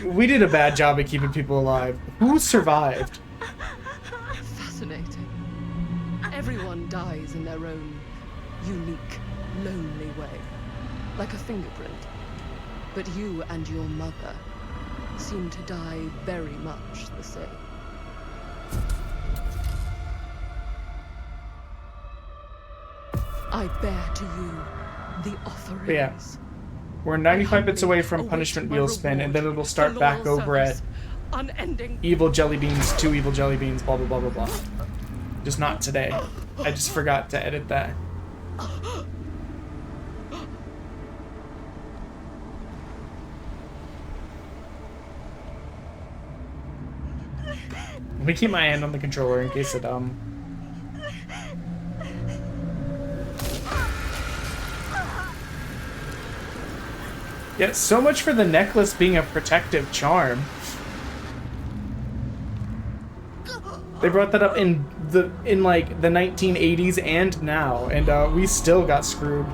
We did a bad job at keeping people alive. Who survived? Fascinating. Everyone dies in their own unique, lonely way, like a fingerprint. But you and your mother seem to die very much the same. I bear to you the offerings. But yeah, we're 95 bits away from punishment wheel spin, and then it'll start back over at evil jelly beans, 2 evil jelly beans, blah blah blah blah blah. Just not today. I just forgot to edit that. Let me keep my hand on the controller in case it Yeah, so much for the necklace being a protective charm. They brought that up in like the 1980s and now, and we still got screwed.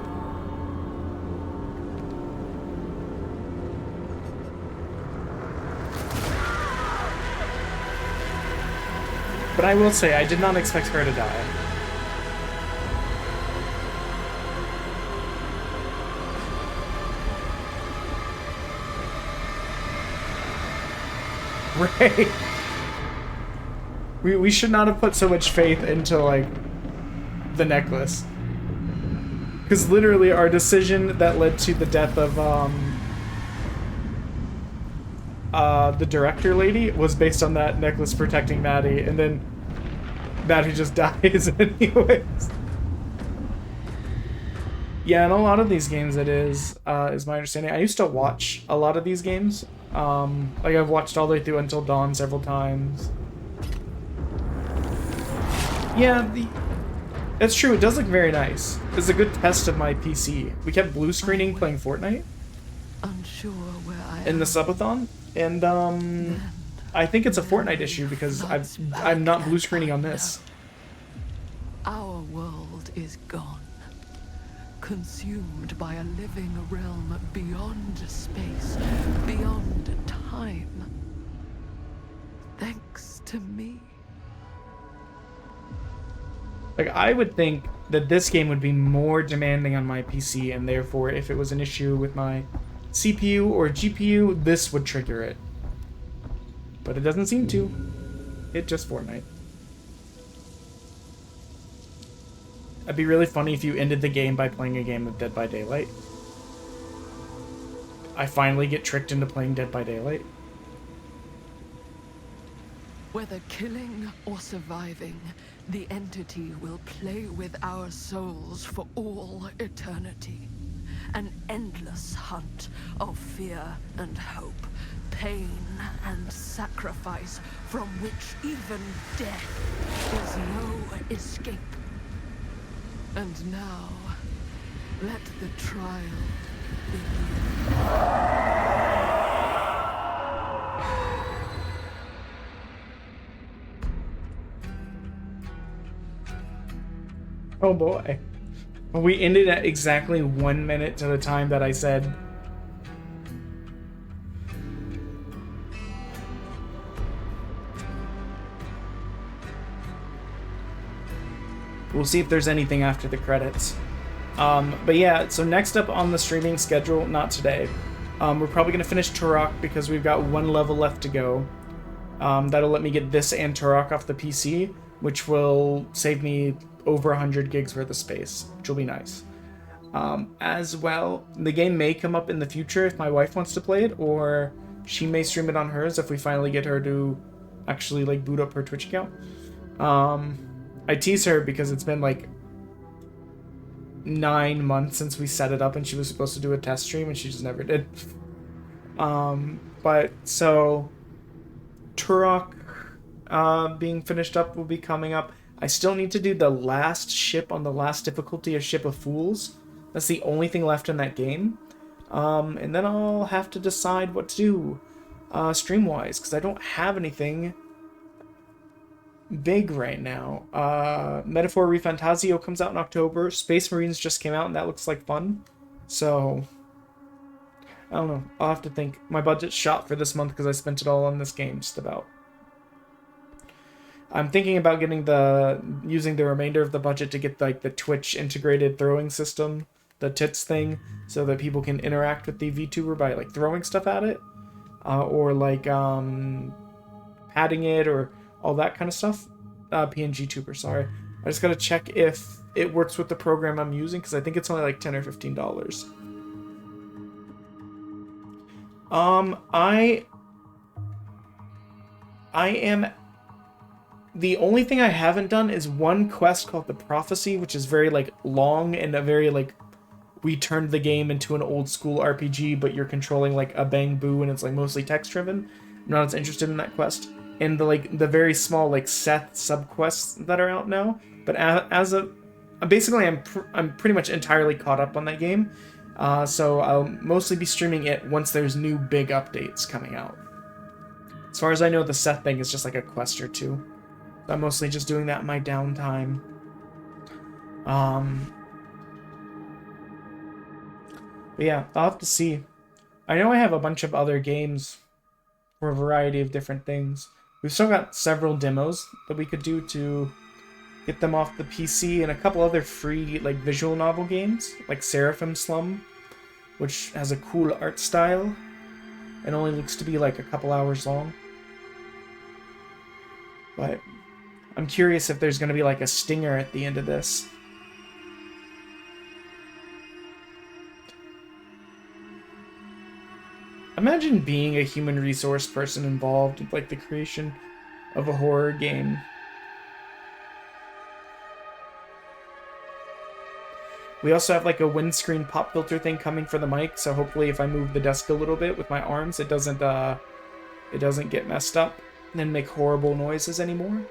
But I will say, I did not expect her to die. Right. We should not have put so much faith into, like, the necklace. Because literally our decision that led to the death of, the director lady was based on that necklace protecting Maddie, and then Maddie just dies anyways. Yeah, in a lot of these games it is my understanding. I used to watch a lot of these games. Like I've watched all the way through Until Dawn several times. Yeah, It's true, it does look very nice. It's a good test of my PC. We kept blue screening playing Fortnite Unsure where I in the subathon, and I think it's a Fortnite issue because I'm not blue screening on this. Our world is gone, consumed by a living realm beyond space, beyond time. Thanks to me. Like, I would think that this game would be more demanding on my PC, and therefore, if it was an issue with my CPU or GPU, this would trigger it. But it doesn't seem to. It's just Fortnite. It'd be really funny if you ended the game by playing a game of Dead by Daylight. I finally get tricked into playing Dead by Daylight. Whether killing or surviving, the entity will play with our souls for all eternity. An endless hunt of fear and hope, pain and sacrifice, from which even death is no escape. And now, let the trial begin. Oh boy. We ended at exactly 1 minute to the time that I said. We'll see if there's anything after the credits. But yeah, so next up on the streaming schedule, not today, we're probably going to finish Turok because we've got one level left to go. That'll let me get this and Turok off the PC, which will save me over 100 gigs worth of space, which will be nice. As well, the game may come up in the future if my wife wants to play it, or she may stream it on hers if we finally get her to actually like boot up her Twitch account. I tease her because it's been like 9 months since we set it up and she was supposed to do a test stream and she just never did. But so Turok being finished up will be coming up. I still need to do the last ship on the last difficulty of Ship of Fools. That's the only thing left in that game. And then I'll have to decide what to do stream-wise, because I don't have anything big right now. Metaphor ReFantazio comes out in October. Space Marines just came out, and that looks like fun. So, I don't know. I'll have to think. My budget's shot for this month because I spent it all on this game, just about. I'm thinking about using the remainder of the budget to get like the Twitch integrated throwing system, the TITS thing, so that people can interact with the VTuber by like throwing stuff at it, or like padding it or all that kind of stuff. PNG Tuber, sorry. I just gotta check if it works with the program I'm using because I think it's only like $10 or $15. I am. The only thing I haven't done is one quest called The Prophecy, which is very, like, long and a very, like, we turned the game into an old school RPG, but you're controlling, like, a Bang Boo and it's, like, mostly text-driven. I'm not as interested in that quest. And, the very small, like, Seth sub-quests that are out now. But basically, I'm pretty much entirely caught up on that game. So I'll mostly be streaming it once there's new big updates coming out. As far as I know, the Seth thing is just, like, a quest or two. I'm mostly just doing that in my downtime. But yeah, I'll have to see. I know I have a bunch of other games for a variety of different things. We've still got several demos that we could do to get them off the PC, and a couple other free like visual novel games, like Seraphim Slum, which has a cool art style and only looks to be like a couple hours long. But I'm curious if there's going to be like a stinger at the end of this. Imagine being a human resource person involved in like the creation of a horror game. We also have like a windscreen pop filter thing coming for the mic, so hopefully if I move the desk a little bit with my arms, it doesn't get messed up and make horrible noises anymore.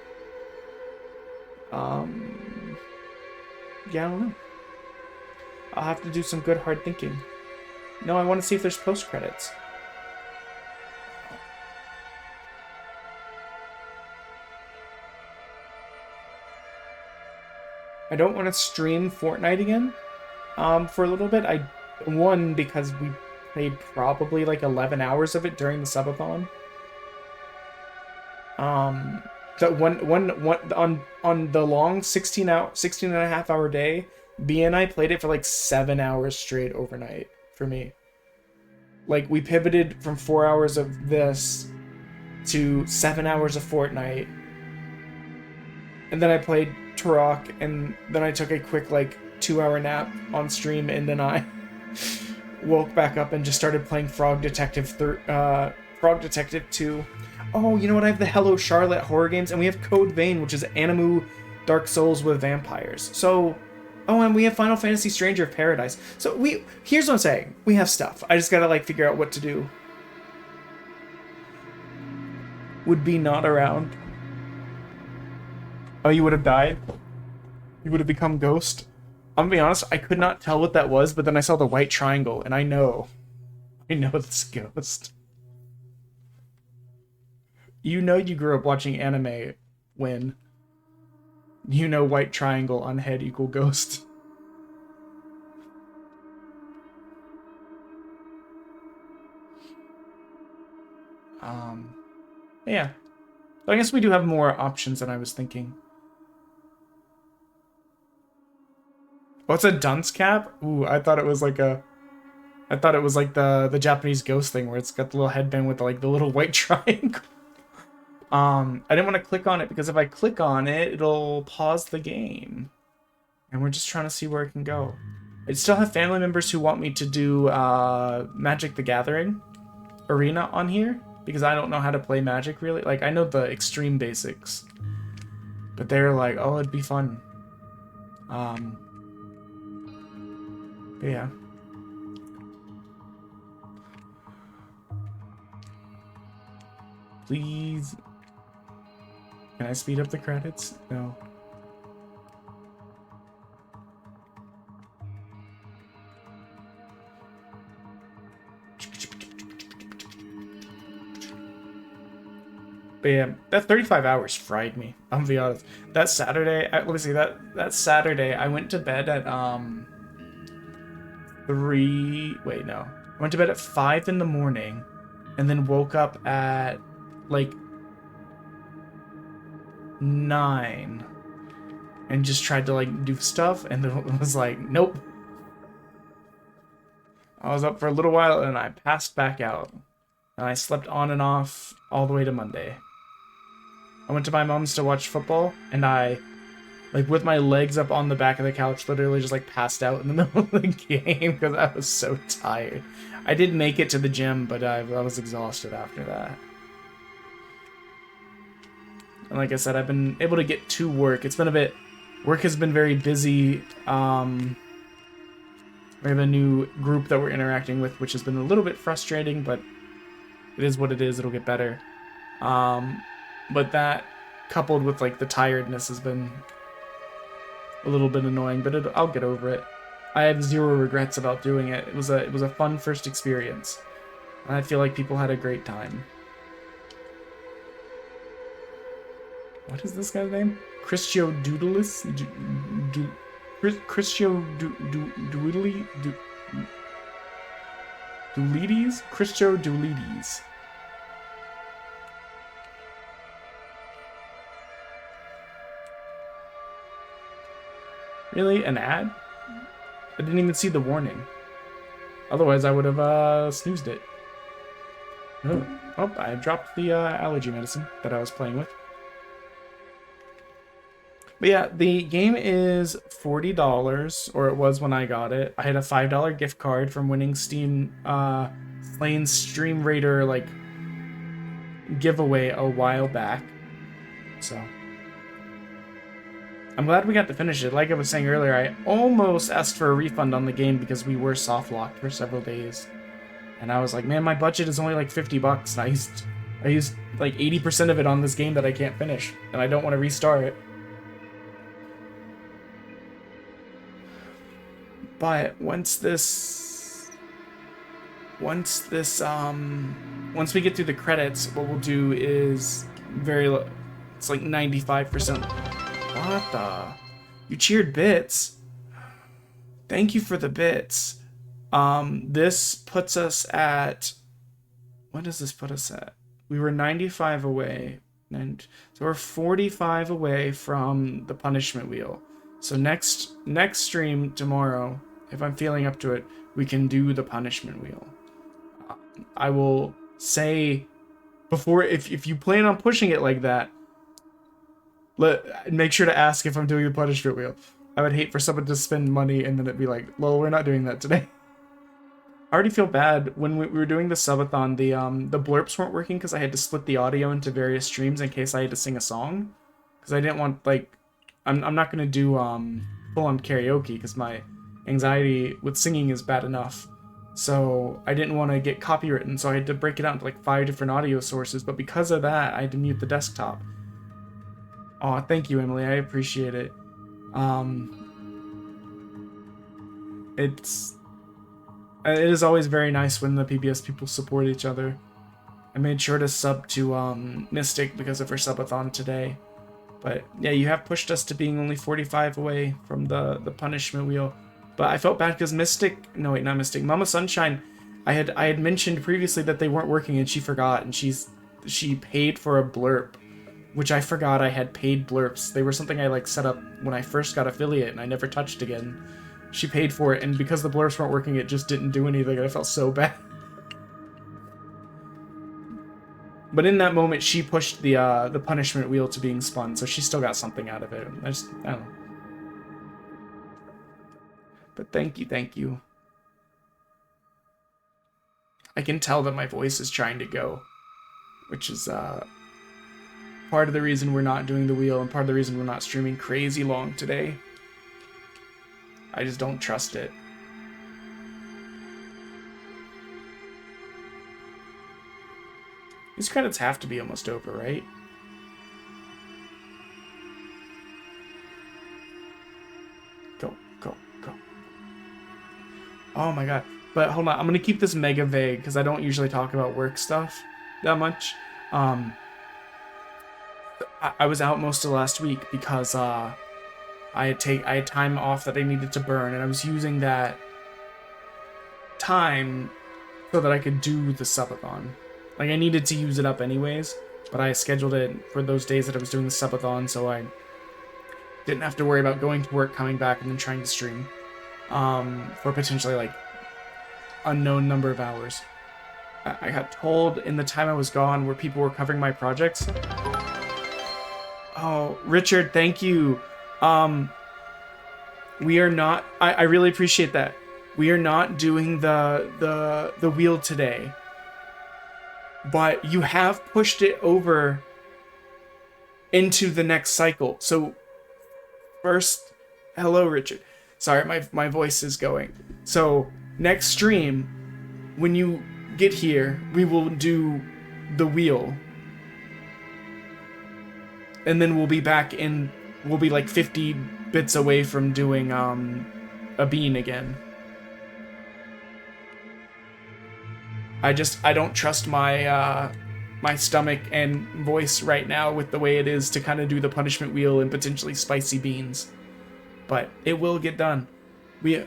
Yeah, I don't know. I'll have to do some good hard thinking. No, I want to see if there's post-credits. I don't want to stream Fortnite again for a little bit. One, because we played probably like 11 hours of it during the subathon. So on the long 16 and a half hour day, B and I played it for like 7 hours straight overnight for me. Like, we pivoted from 4 hours of this to 7 hours of Fortnite. And then I played Turok, and then I took a quick, like, 2-hour nap on stream, and then I woke back up and just started playing Frog Detective 2. Oh, you know what? I have the Hello Charlotte horror games, and we have Code Vein, which is Animu Dark Souls with vampires. So, oh, and we have Final Fantasy Stranger of Paradise. So here's what I'm saying. We have stuff. I just gotta, like, figure out what to do. Would be not around. Oh, you would have died? You would have become Ghost? I'm gonna be honest, I could not tell what that was, but then I saw the white triangle, and I know it's Ghost. You know you grew up watching anime when you know white triangle on head equal Ghost. Yeah. So I guess we do have more options than I was thinking. What's a dunce cap? Ooh, I thought it was like the Japanese ghost thing where it's got the little headband with like the little white triangle. I didn't want to click on it because if I click on it, it'll pause the game. And we're just trying to see where it can go. I still have family members who want me to do Magic the Gathering Arena on here because I don't know how to play Magic really. Like, I know the extreme basics. But they're like, oh, it'd be fun. But yeah. Please. Can I speed up the credits? No. But yeah, that 35 hours fried me. I'm gonna be honest. That Saturday, let me see, that Saturday, I went to bed at, I went to bed at 5 in the morning, and then woke up at, like, 9, and just tried to, like, do stuff, and then it was like, nope. I was up for a little while, and I passed back out. And I slept on and off all the way to Monday. I went to my mom's to watch football, and I, like, with my legs up on the back of the couch, literally just, like, passed out in the middle of the game because I was so tired. I did make it to the gym, but I was exhausted after that. And like I said, I've been able to get to work. It's been a bit... Work has been very busy. We have a new group that we're interacting with, which has been a little bit frustrating, but it is what it is. It'll get better. But that, coupled with, like, the tiredness has been a little bit annoying, but I'll get over it. I have zero regrets about doing it. It was a fun first experience. And I feel like people had a great time. What is this guy's name? Christio Doodlis? Christio Doulides? Christio Doulides. Really? An ad? I didn't even see the warning. Otherwise, I would have snoozed it. Oh, I dropped the allergy medicine that I was playing with. But yeah, the game is $40, or it was when I got it. I had a $5 gift card from winning Steam Slane's Stream Raider, like, giveaway a while back. So I'm glad we got to finish it. Like I was saying earlier, I almost asked for a refund on the game because we were soft locked for several days. And I was like, man, my budget is only like $50, and I used like 80% of it on this game that I can't finish, and I don't want to restart it. But once we get through the credits, what we'll do is it's like 95%. What the? You cheered bits. Thank you for the bits. This puts us at, what does this put us at? We were 95 away. And so we're 45 away from the punishment wheel. So next stream tomorrow, if I'm feeling up to it, we can do the punishment wheel. I will say before, if you plan on pushing it like that, make sure to ask if I'm doing the punishment wheel. I would hate for someone to spend money and then it'd be like, well, we're not doing that today. I already feel bad when we were doing the subathon. The blurps weren't working because I had to split the audio into various streams in case I had to sing a song. Because I didn't want, like, I'm not gonna do full-on karaoke because my anxiety with singing is bad enough. So I didn't want to get copywritten, so I had to break it out into like 5 different audio sources. But because of that, I had to mute the desktop. Aw, thank you, Emily. I appreciate it. It is always very nice when the PBS people support each other. I made sure to sub to Mystic because of her subathon today. But yeah, you have pushed us to being only 45 away from the punishment wheel. But I felt bad because no wait, not Mystic, Mama Sunshine, I had mentioned previously that they weren't working and she forgot, and she paid for a blurp, which I forgot I had paid blurps. They were something I like set up when I first got affiliate and I never touched again. She paid for it, and because the blurps weren't working, it just didn't do anything, and I felt so bad. But in that moment, she pushed the punishment wheel to being spun, so she still got something out of it. I don't know. But thank you. I can tell that my voice is trying to go, which is part of the reason we're not doing the wheel, and part of the reason we're not streaming crazy long today. I just don't trust it. These credits have to be almost over, right? Go. Oh my god. But hold on, I'm gonna keep this mega vague because I don't usually talk about work stuff that much. I was out most of last week because I had time off that I needed to burn, and I was using that time so that I could do the subathon. Like, I needed to use it up anyways, but I scheduled it for those days that I was doing the subathon, so I didn't have to worry about going to work, coming back, and then trying to stream for potentially, like, unknown number of hours. I got told in the time I was gone where people were covering my projects. Oh, Richard, thank you. We are not, I really appreciate that. We are not doing the wheel today. But you have pushed it over into the next cycle. So first, hello, Richard. Sorry, my voice is going. So next stream, when you get here, we will do the wheel. And then we'll be back in, we'll be like 50 bits away from doing a bean again. I don't trust my my stomach and voice right now with the way it is to kind of do the punishment wheel and potentially spicy beans. But it will get done. We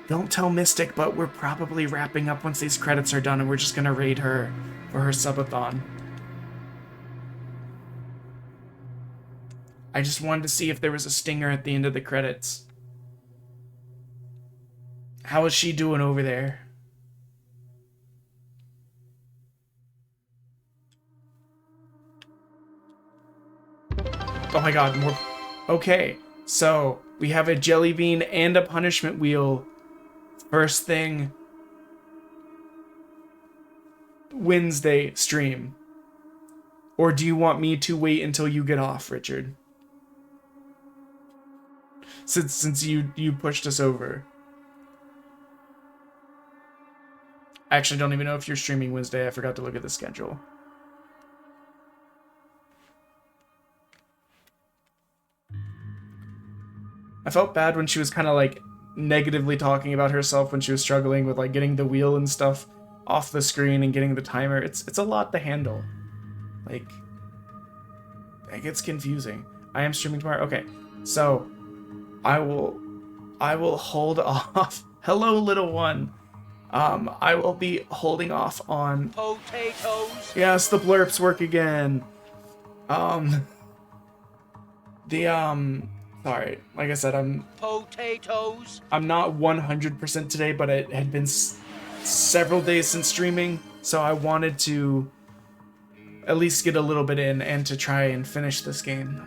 don't tell Mystic, but we're probably wrapping up once these credits are done, and we're just gonna raid her for her subathon. I just wanted to see if there was a stinger at the end of the credits. How is she doing over there? Oh my god, more. Okay, so we have a jelly bean and a punishment wheel. First thing Wednesday stream. Or do you want me to wait until you get off, Richard? Since you pushed us over. I actually don't even know if you're streaming Wednesday. I forgot to look at the schedule. I felt bad when she was kind of like negatively talking about herself when she was struggling with like getting the wheel and stuff off the screen and getting the timer. It's a lot to handle. Like, it gets confusing. I am streaming tomorrow. Okay, so I will hold off. Hello, little one. I will be holding off on Potatoes. Yes, the blurps work again. Sorry. Like I said, Potatoes. I'm not 100% today, but it had been several days since streaming, so I wanted to at least get a little bit in and to try and finish this game.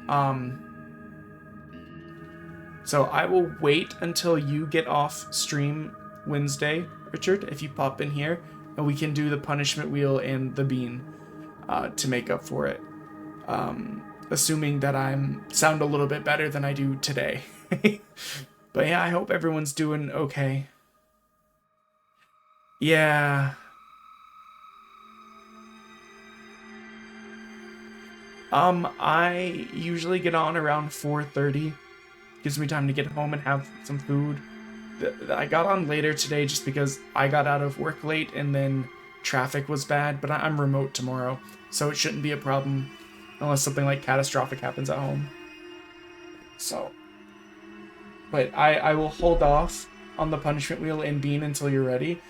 So I will wait until you get off stream Wednesday, Richard, if you pop in here, and we can do the punishment wheel and the bean to make up for it. Assuming that I'm sound a little bit better than I do today. But yeah, I hope everyone's doing okay. Yeah. I usually get on around 4:30. Gives me time to get home and have some food. I got on later today just because I got out of work late and then traffic was bad, but I'm remote tomorrow, so it shouldn't be a problem unless something like catastrophic happens at home. So, but I will hold off on the punishment wheel and bean until you're ready.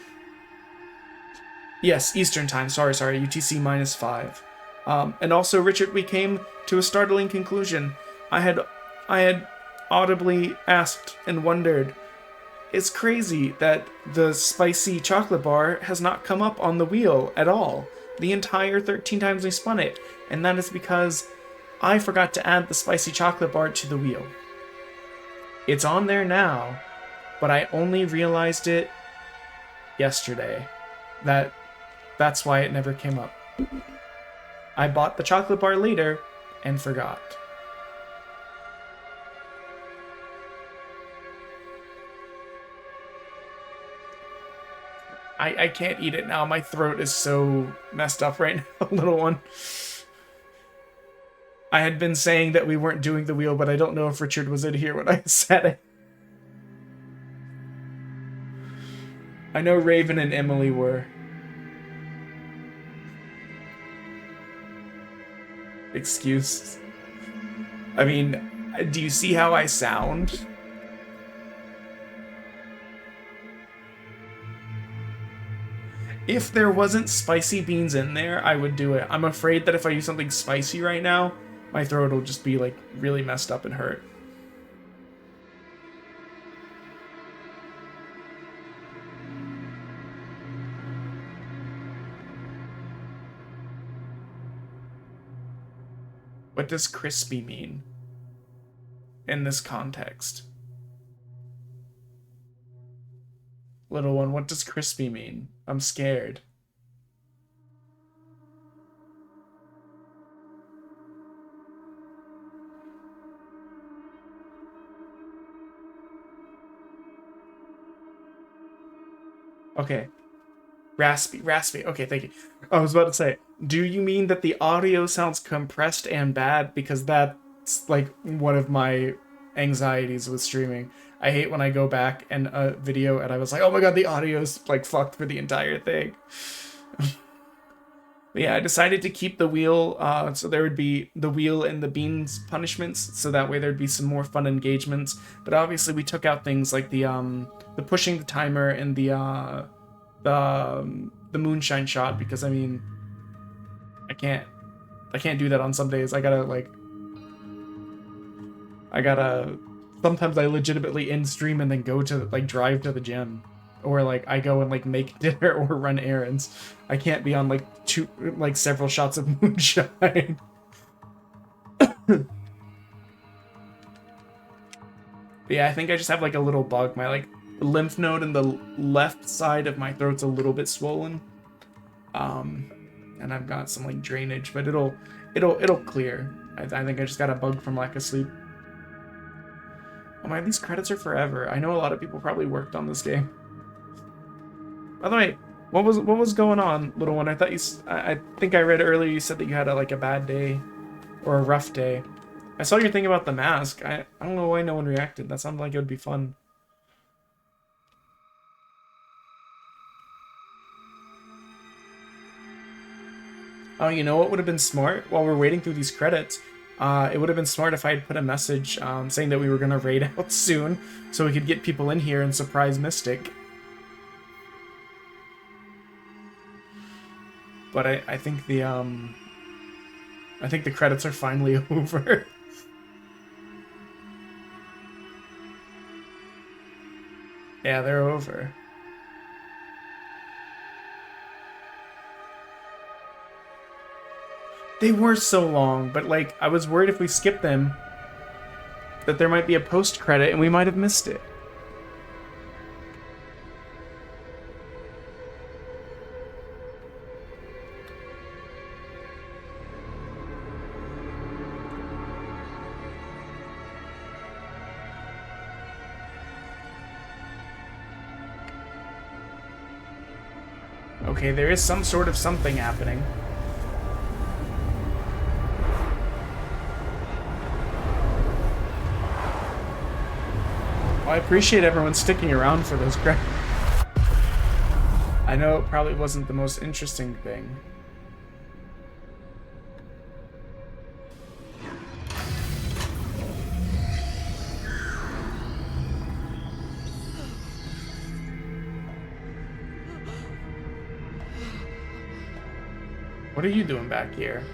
Yes, Eastern time. Sorry, UTC -5. And also, Richard, we came to a startling conclusion. I had audibly asked and wondered, it's crazy that the spicy chocolate bar has not come up on the wheel at all the entire 13 times we spun it, and that is because I forgot to add the spicy chocolate bar to the wheel. It's on there now, but I only realized it yesterday. That's why it never came up. I bought the chocolate bar later and forgot. I can't eat it now. My throat is so messed up right now, little one. I had been saying that we weren't doing the wheel, but I don't know if Richard was in here when I said it. I know Raven and Emily were. Excuse. I mean, do you see how I sound? If there wasn't spicy beans in there, I would do it. I'm afraid that if I use something spicy right now, my throat will just be like really messed up and hurt. What does crispy mean in this context? Little one, what does crispy mean? I'm scared. Okay. Raspy. Okay, thank you. I was about to say, do you mean that the audio sounds compressed and bad? Because that's like one of my anxieties with streaming. I hate when I go back in a video and I was like, oh my god, the audio's like fucked for the entire thing. But yeah, I decided to keep the wheel, so there would be the wheel and the beans punishments, so that way there'd be some more fun engagements. But obviously we took out things like the pushing the timer and the moonshine shot, because I mean, I can't do that on some days. Sometimes I legitimately end stream and then go to like drive to the gym, or like I go and like make dinner or run errands. I can't be on like several shots of moonshine. Yeah, I think I just have like a little bug. My like lymph node in the left side of my throat's a little bit swollen. And I've got some like drainage, but it'll clear. I think I just got a bug from lack of sleep. Oh my, these credits are forever. I know a lot of people probably worked on this game. By the way, what was going on, little one? I think I read earlier you said that you had a bad day or a rough day. I saw your thing about the mask. I don't know why no one reacted. That sounded like it would be fun. Oh, you know what would have been smart? While we're waiting through these credits, it would have been smart if I had put a message saying that we were going to raid out soon, so we could get people in here and surprise Mystic. But I think the credits are finally over. Yeah, they're over. They were so long, but like I was worried if we skipped them that there might be a post credit and we might have missed it. Okay, there is some sort of something happening. Well, I appreciate everyone sticking around for those credits. I know it probably wasn't the most interesting thing. What are you doing back here?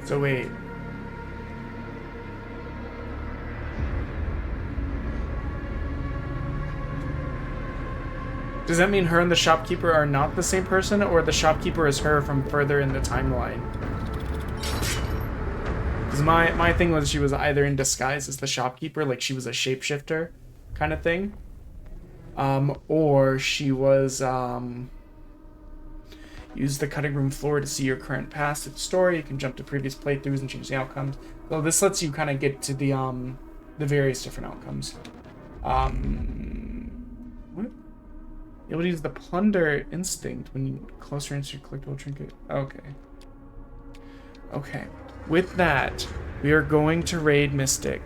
So wait. Does that mean her and the shopkeeper are not the same person, or the shopkeeper is her from further in the timeline? Because my thing was she was either in disguise as the shopkeeper, like she was a shapeshifter kind of thing, or she was use the cutting room floor to see your current past of the story. You can jump to previous playthroughs and change the outcomes. So this lets you kind of get to the various different outcomes. What? Able to use the plunder instinct when you closer into your collectible trinket. Okay. Okay. With that, we are going to raid Mystic.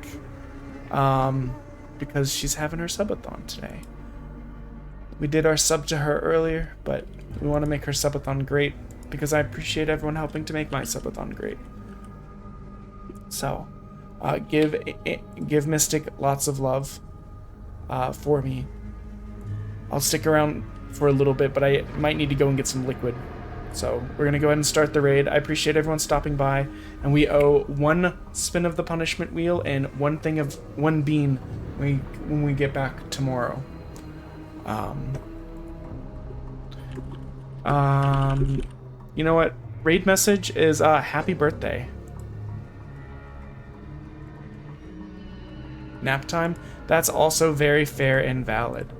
Because she's having her subathon today. We did our sub to her earlier, but we want to make her subathon great because I appreciate everyone helping to make my subathon great. So, give Mystic lots of love for me. I'll stick around for a little bit, but I might need to go and get some liquid. So we're going to go ahead and start the raid. I appreciate everyone stopping by, and we owe 1 spin of the punishment wheel and 1 bean when we get back tomorrow. You know what? Raid message is happy birthday. Nap time? That's also very fair and valid.